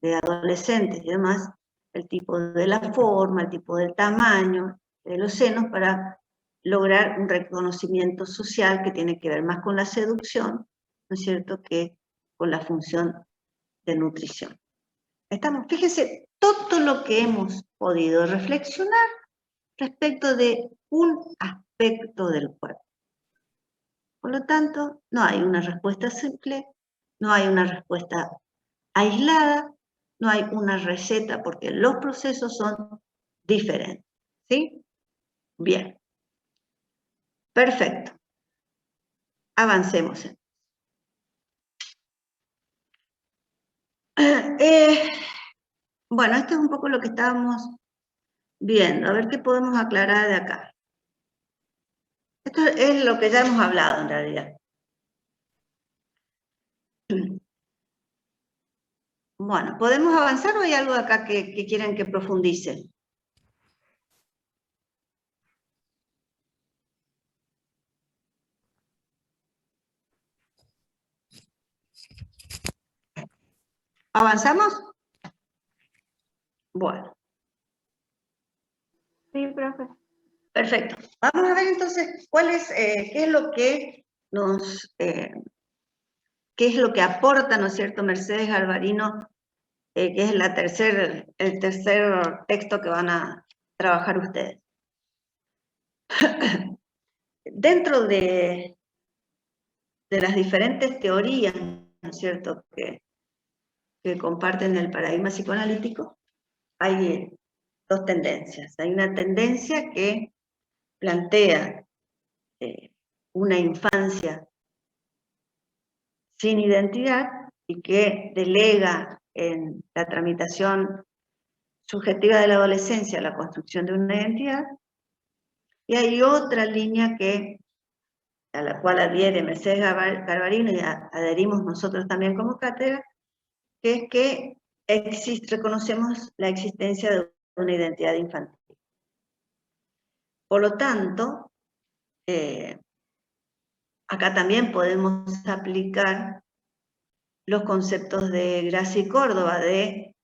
de adolescentes y demás, el tipo de la forma, el tipo del tamaño de los senos para lograr un reconocimiento social que tiene que ver más con la seducción, ¿no es cierto?, que con la función de nutrición. Estamos, fíjense, todo lo que hemos podido reflexionar respecto de un aspecto del cuerpo. Por lo tanto, no hay una respuesta simple, no hay una respuesta aislada, no hay una receta porque los procesos son diferentes. ¿Sí? Bien. Perfecto. Avancemos. Bueno, esto es un poco lo que estábamos viendo. A ver qué podemos aclarar de acá. Esto es lo que ya hemos hablado en realidad. Bueno, ¿podemos avanzar o hay algo acá que quieran que profundice? ¿Avanzamos? Bueno. Sí, profe. Perfecto. Vamos a ver entonces qué es lo que nos, qué es lo que aporta, ¿no es cierto?, Mercedes Galvarino, que es el tercer texto que van a trabajar ustedes. Dentro de las diferentes teorías, ¿no es cierto?, que comparten el paradigma psicoanalítico, hay dos tendencias. Hay una tendencia que plantea una infancia sin identidad y que delega en la tramitación subjetiva de la adolescencia la construcción de una identidad. Y hay otra línea a la cual adhiere Mercedes Galvarino y adherimos nosotros también como cátedra, que es que reconocemos la existencia de una identidad infantil. Por lo tanto, acá también podemos aplicar los conceptos de Gracia y Córdoba de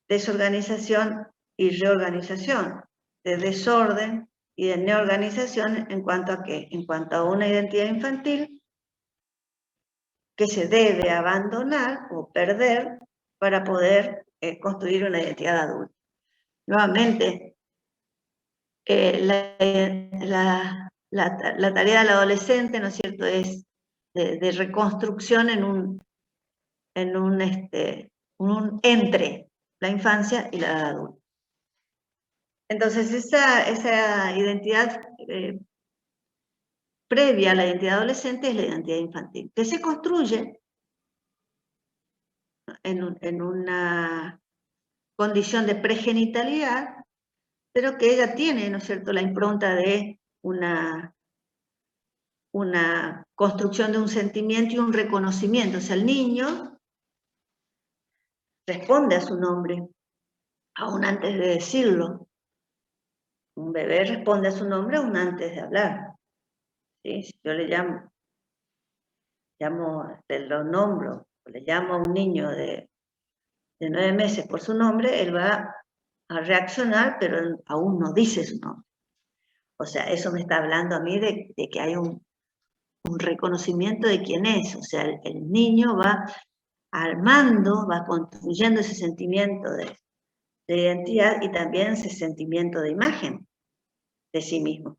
desorganización y reorganización, de desorden y de neorganización en cuanto a qué, en cuanto a una identidad infantil que se debe abandonar o perder para poder construir una identidad adulta. Nuevamente, la tarea del adolescente, ¿no es cierto?, es de reconstrucción en un entre la infancia y la edad adulta. Entonces, esa identidad previa a la identidad adolescente es la identidad infantil, que se construye en una condición de pregenitalidad, pero que ella tiene, ¿no es cierto?, la impronta de una construcción de un sentimiento y un reconocimiento. O sea, el niño responde a su nombre, aún antes de decirlo. Un bebé responde a su nombre aún antes de hablar. ¿Sí? Si yo le lo nombro, o le llamo a un niño de 9 meses por su nombre, él va a reaccionar, pero él aún no dice su nombre. O sea, eso me está hablando a mí de que hay un reconocimiento de quién es. O sea, el niño va armando, va construyendo ese sentimiento de identidad y también ese sentimiento de imagen de sí mismo.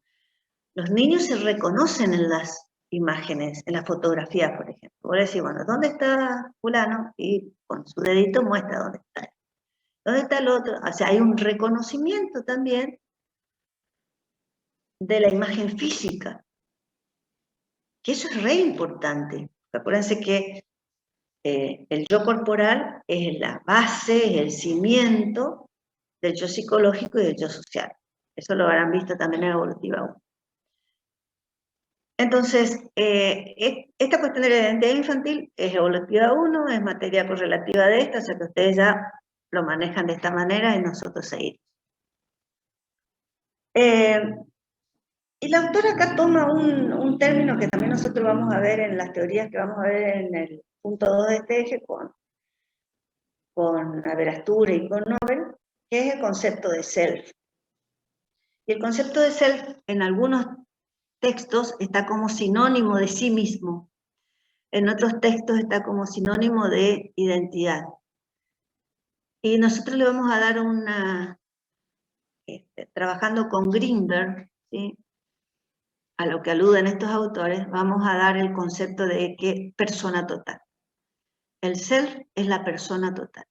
Los niños se reconocen en las imágenes, en las fotografías, por ejemplo. Voy a decir, bueno, ¿dónde está fulano? Y con su dedito muestra dónde está. ¿Dónde está el otro? O sea, hay un reconocimiento también de la imagen física, que eso es re importante. Acuérdense que el yo corporal es la base, es el cimiento del yo psicológico y del yo social. Eso lo habrán visto también en Evolutiva 1. Entonces, esta cuestión de la identidad infantil es Evolutiva 1, es materia correlativa de esta, o sea que ustedes ya lo manejan de esta manera y nosotros seguimos. Y la autora acá toma un término que también nosotros vamos a ver en las teorías que vamos a ver en el punto 2 de este eje con Aberasture y con Nobel, que es el concepto de self. Y el concepto de self en algunos textos está como sinónimo de sí mismo, en otros textos está como sinónimo de identidad. Y nosotros le vamos a dar trabajando con Greenberg, ¿sí?, a lo que aluden estos autores, vamos a dar el concepto de que persona total. El self es la persona total.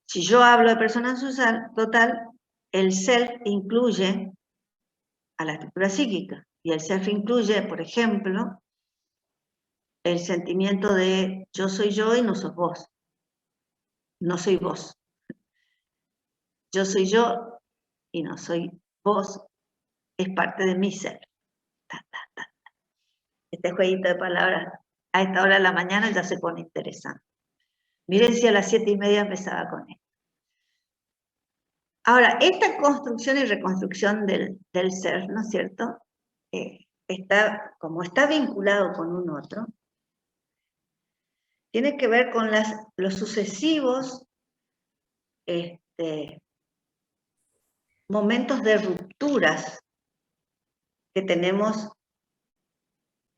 Si yo hablo de persona total, el self incluye a la estructura psíquica, y el self incluye, por ejemplo, el sentimiento de yo soy yo y no sos vos. No soy vos. Yo soy yo y no soy vos, es parte de mi ser. Este jueguito de palabras a esta hora de la mañana ya se pone interesante. Miren si a las 7:30 empezaba con esto. Ahora, esta construcción y reconstrucción del ser, ¿no es cierto?, como está vinculado con un otro, tiene que ver con los sucesivos momentos de rupturas que tenemos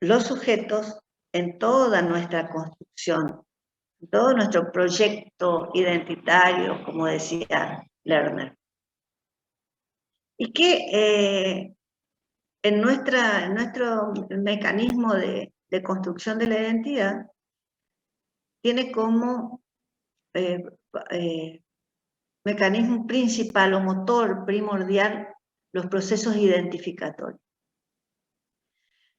los sujetos en toda nuestra construcción, en todo nuestro proyecto identitario, como decía Lerner. Y que en nuestro mecanismo de construcción de la identidad tiene como mecanismo principal o motor primordial los procesos identificatorios.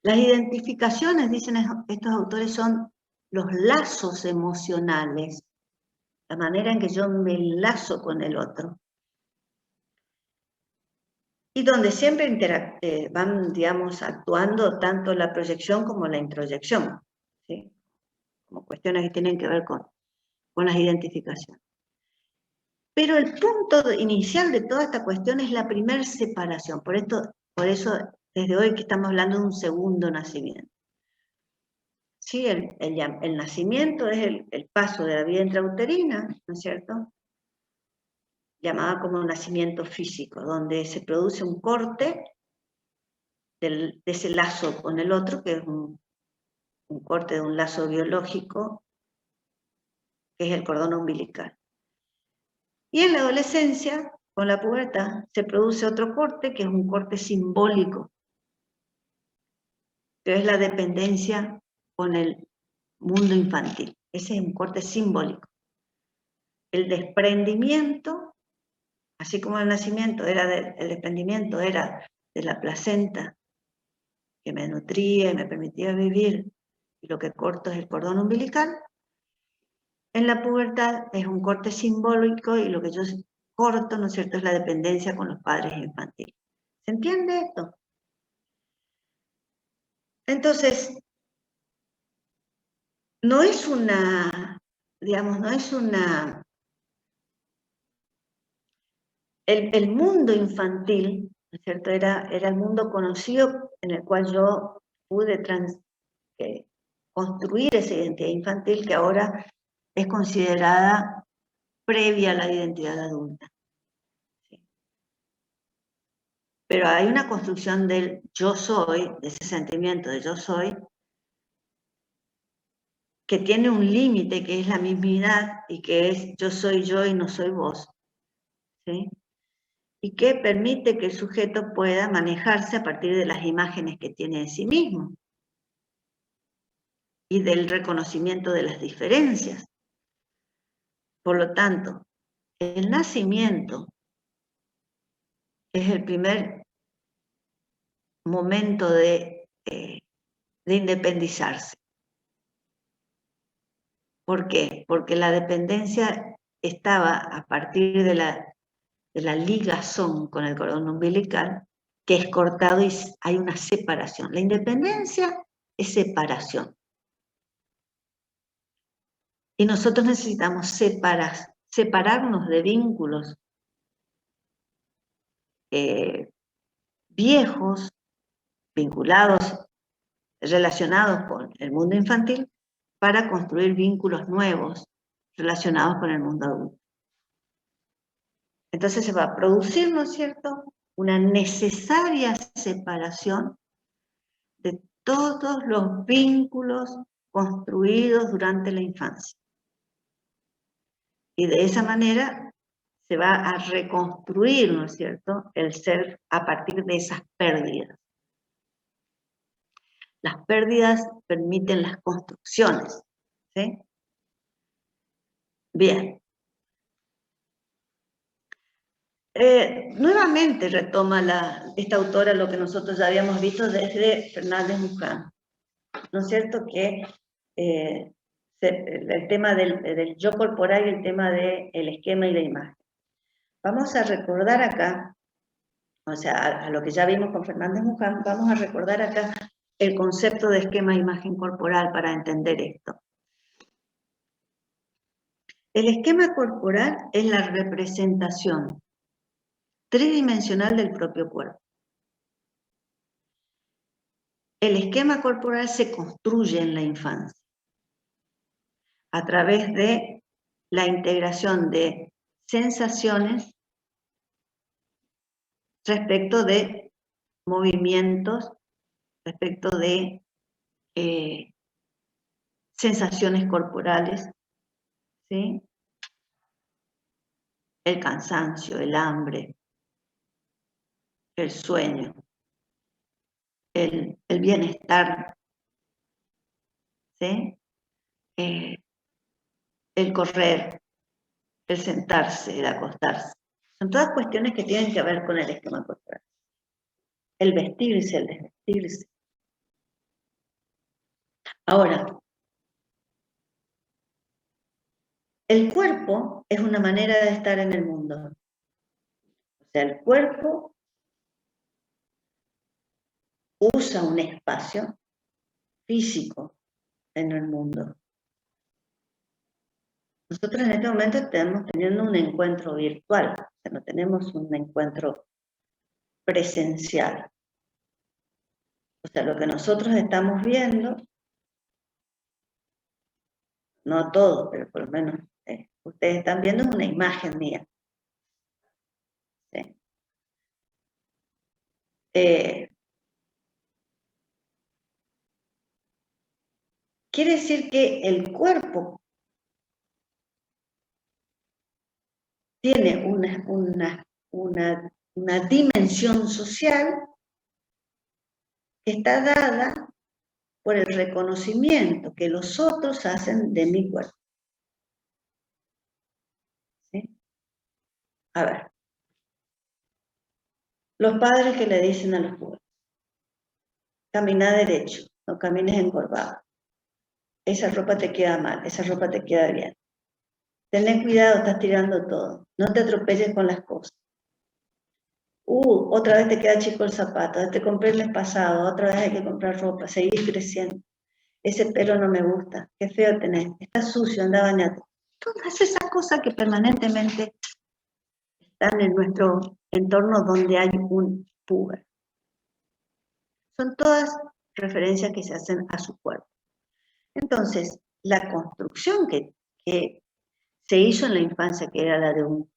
Las identificaciones, dicen estos autores, son los lazos emocionales, la manera en que yo me enlazo con el otro, y donde siempre van, digamos, actuando tanto la proyección como la introyección, ¿sí?, como cuestiones que tienen que ver con las identificaciones. Pero el punto inicial de toda esta cuestión es la primer separación, por eso desde hoy que estamos hablando de un segundo nacimiento. Sí, el nacimiento es el paso de la vida intrauterina, ¿no es cierto?, llamada como nacimiento físico, donde se produce un corte de ese lazo con el otro, que es un corte de un lazo biológico, que es el cordón umbilical. Y en la adolescencia, con la pubertad, se produce otro corte, que es un corte simbólico, que es la dependencia con el mundo infantil. Ese es un corte simbólico. El desprendimiento, así como el nacimiento el desprendimiento era de la placenta que me nutría y me permitía vivir, y lo que corto es el cordón umbilical, en la pubertad es un corte simbólico y lo que yo corto, ¿no es cierto?, es la dependencia con los padres infantiles. ¿Se entiende esto? Entonces, no es una digamos, no es una... El mundo infantil, ¿no es cierto? Era el mundo conocido en el cual yo pude construir esa identidad infantil que ahora es considerada previa a la identidad adulta. ¿Sí? Pero hay una construcción del yo soy, de ese sentimiento de yo soy, que tiene un límite que es la mismidad y que es yo soy yo y no soy vos. ¿Sí? Y que permite que el sujeto pueda manejarse a partir de las imágenes que tiene de sí mismo y del reconocimiento de las diferencias. Por lo tanto, el nacimiento es el primer momento de independizarse. ¿Por qué? Porque la dependencia estaba a partir de la ligazón con el cordón umbilical, que es cortado y hay una separación. La independencia es separación. Y nosotros necesitamos separarnos de vínculos viejos, vinculados, relacionados con el mundo infantil, para construir vínculos nuevos relacionados con el mundo adulto. Entonces se va a producir, ¿no es cierto?, una necesaria separación de todos los vínculos construidos durante la infancia. Y de esa manera se va a reconstruir, ¿no es cierto?, el ser a partir de esas pérdidas. Las pérdidas permiten las construcciones, ¿sí? Bien. Nuevamente retoma esta autora lo que nosotros ya habíamos visto desde Fernández Luján, ¿no es cierto?, que el tema del yo corporal y el tema del esquema y la imagen. Vamos a recordar acá, o sea, a lo que ya vimos con Fernández Luján, vamos a recordar acá el concepto de esquema e imagen corporal para entender esto. El esquema corporal es la representación tridimensional del propio cuerpo. El esquema corporal se construye en la infancia a través de la integración de sensaciones respecto de movimientos, respecto de sensaciones corporales, ¿sí? El cansancio, el hambre, el sueño, el bienestar, ¿sí? El correr, el sentarse, el acostarse. Son todas cuestiones que tienen que ver con el esquema corporal. El vestirse, el desvestirse. Ahora, el cuerpo es una manera de estar en el mundo. O sea, el cuerpo usa un espacio físico en el mundo. Nosotros en este momento estamos teniendo un encuentro virtual, o sea, no tenemos un encuentro presencial. O sea, lo que nosotros estamos viendo, no todo, pero por lo menos ustedes están viendo una imagen mía. ¿Sí? Quiere decir que el cuerpo tiene una dimensión social que está dada por el reconocimiento que los otros hacen de mi cuerpo. ¿Sí? A ver. Los padres que le dicen a los jóvenes: camina derecho, no camines encorvado. Esa ropa te queda mal, esa ropa te queda bien. Ten cuidado, estás tirando todo. No te atropelles con las cosas. Otra vez te queda chico el zapato, te compré el mes pasado, otra vez hay que comprar ropa, seguís creciendo. Ese pelo no me gusta, qué feo tenés, está sucio, anda bañate. Todas esas cosas que permanentemente están en nuestro entorno donde hay un puber. Son todas referencias que se hacen a su cuerpo. Entonces, la construcción que se hizo en la infancia, que era la de un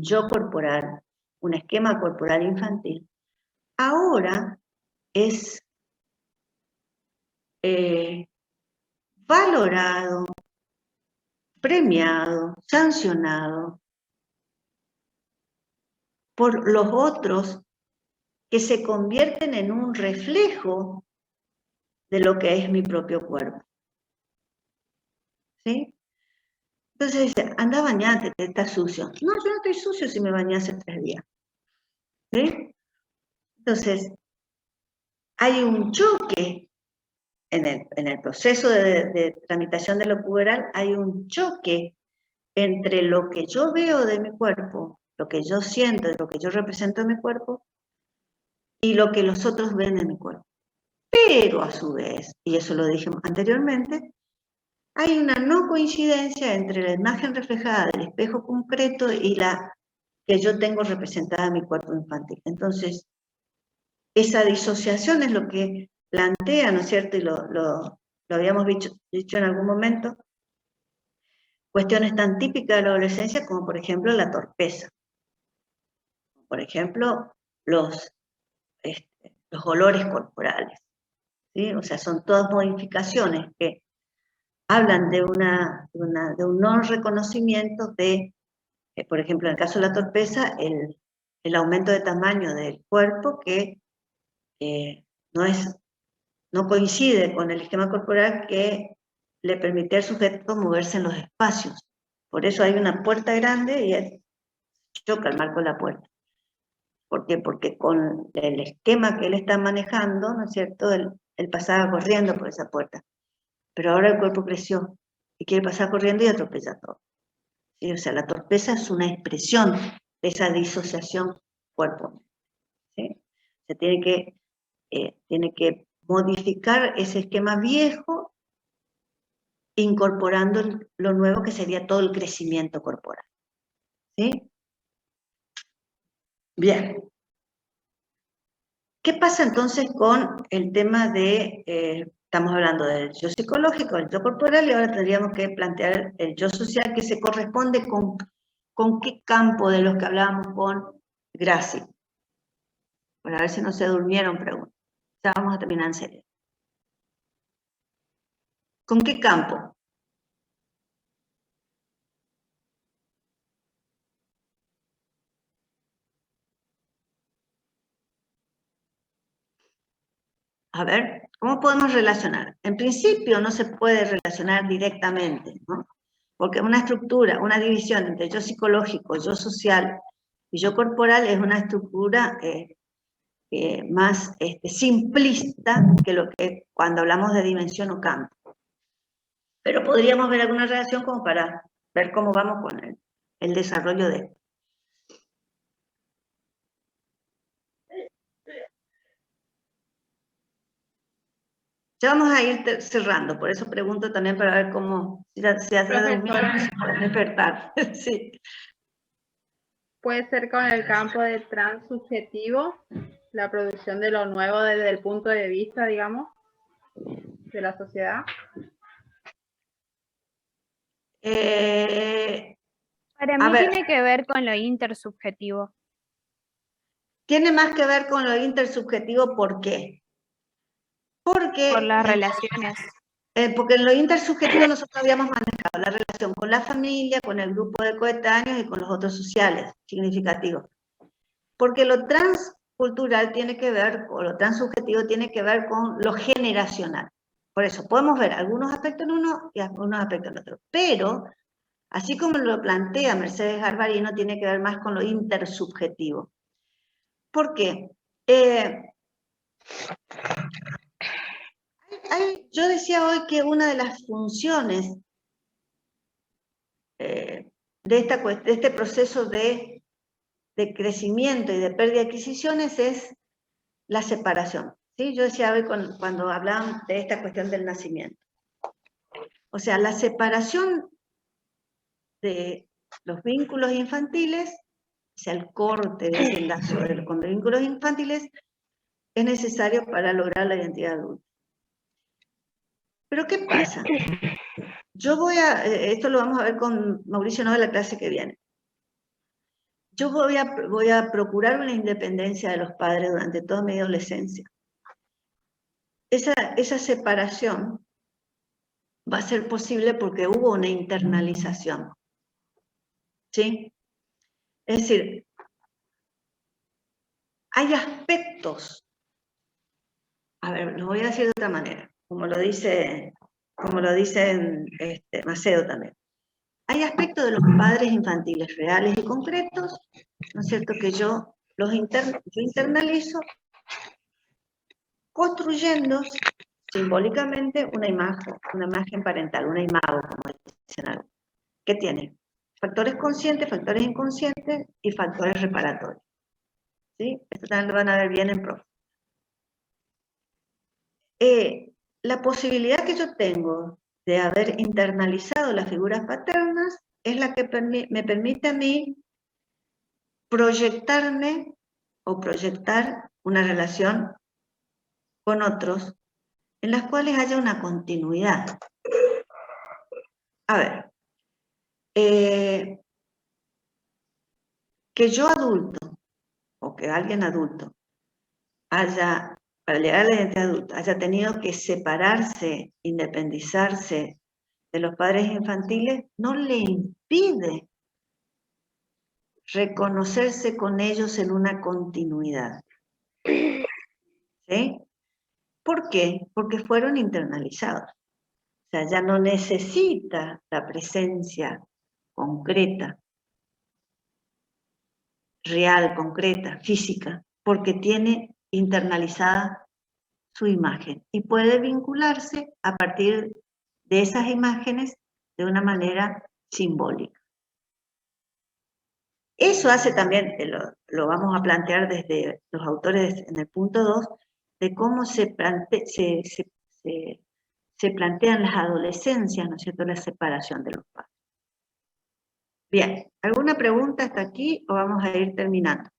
yo corporal, un esquema corporal infantil, ahora es valorado, premiado, sancionado por los otros que se convierten en un reflejo de lo que es mi propio cuerpo. ¿Sí? Entonces dice, anda, bañate, te estás sucio. No, yo no estoy sucio si me bañé hace 3 días. ¿Sí? Entonces, hay un choque en el proceso de tramitación de lo puberal, hay un choque entre lo que yo veo de mi cuerpo, lo que yo siento, lo que yo represento en mi cuerpo, y lo que los otros ven en mi cuerpo. Pero a su vez, y eso lo dijimos anteriormente, hay una no coincidencia entre la imagen reflejada del espejo concreto y la que yo tengo representada en mi cuerpo infantil. Entonces, esa disociación es lo que plantea, ¿no es cierto? Y lo habíamos dicho en algún momento, cuestiones tan típicas de la adolescencia como, por ejemplo, la torpeza. Por ejemplo, los olores corporales. ¿Sí? O sea, son todas modificaciones que hablan de un no reconocimiento de, por ejemplo, en el caso de la torpeza, el aumento de tamaño del cuerpo que no coincide con el esquema corporal que le permite al sujeto moverse en los espacios. Por eso hay una puerta grande y él choca el marco de la puerta. ¿Por qué? Porque con el esquema que él está manejando, ¿no es cierto?, él pasaba corriendo por esa puerta. Pero ahora el cuerpo creció y quiere pasar corriendo y atropella todo. ¿Sí? O sea, la torpeza es una expresión de esa disociación cuerpo-mente. ¿Sí? Se tiene que modificar ese esquema viejo incorporando lo nuevo que sería todo el crecimiento corporal. ¿Sí? Bien. ¿Qué pasa entonces con el tema de, estamos hablando del yo psicológico, del yo corporal, y ahora tendríamos que plantear el yo social que se corresponde con qué campo de los que hablábamos con Graci? Bueno, a ver si no se durmieron preguntas. Ya vamos a terminar en serio. ¿Con qué campo? A ver, ¿cómo podemos relacionar? En principio no se puede relacionar directamente, ¿no? Porque una estructura, una división entre yo psicológico, yo social y yo corporal es una estructura más simplista que lo que cuando hablamos de dimensión o campo. Pero podríamos ver alguna relación como para ver cómo vamos con el desarrollo de esto. Ya vamos a ir cerrando, por eso pregunto también para ver cómo, si se hace despertar. Sí. Puede ser con el campo de transsubjetivo, la producción de lo nuevo desde el punto de vista, digamos, de la sociedad. Para mí tiene que ver con lo intersubjetivo. Tiene más que ver con lo intersubjetivo, ¿por qué? Porque por las relaciones. Porque en lo intersubjetivo nosotros habíamos manejado la relación con la familia, con el grupo de coetáneos y con los otros sociales significativos. Porque lo transcultural tiene que ver, o lo transsubjetivo tiene que ver con lo generacional. Por eso podemos ver algunos aspectos en uno y algunos aspectos en otro. Pero, así como lo plantea Mercedes Garbarino, tiene que ver más con lo intersubjetivo. ¿Por qué? Yo decía hoy que una de las funciones de este proceso de crecimiento y de pérdida de adquisiciones es la separación. ¿Sí? Yo decía hoy cuando hablaban de esta cuestión del nacimiento. O sea, la separación de los vínculos infantiles, o sea, el corte de ese lazo con los vínculos infantiles, es necesario para lograr la identidad adulta. Pero ¿qué pasa? Yo voy a, esto lo vamos a ver con Mauricio Nova en la clase que viene. Yo voy a procurar una independencia de los padres durante toda mi adolescencia. Esa separación va a ser posible porque hubo una internalización. ¿Sí? Es decir, hay aspectos, a ver, lo voy a decir de otra manera, como lo dice Macedo también. Hay aspectos de los padres infantiles reales y concretos, ¿no es cierto?, que yo internalizo construyendo simbólicamente una imagen parental, una imago, como dicen algunos, que tiene factores conscientes, factores inconscientes y factores reparatorios. ¿Sí? Esto también lo van a ver bien en profe. La posibilidad que yo tengo de haber internalizado las figuras paternas es la que me permite a mí proyectarme o proyectar una relación con otros en las cuales haya una continuidad. A ver, que yo adulto, o que alguien adulto, haya, para llegar a la identidad adulta, haya tenido que separarse, independizarse de los padres infantiles, no le impide reconocerse con ellos en una continuidad. ¿Sí? ¿Por qué? Porque fueron internalizados. O sea, ya no necesita la presencia concreta, real, concreta, física, porque tiene internalizada su imagen y puede vincularse a partir de esas imágenes de una manera simbólica. Eso hace también, lo vamos a plantear desde los autores en el punto 2, de cómo se plantean las adolescencias, ¿no es cierto?, la separación de los padres. Bien, ¿alguna pregunta hasta aquí o vamos a ir terminando?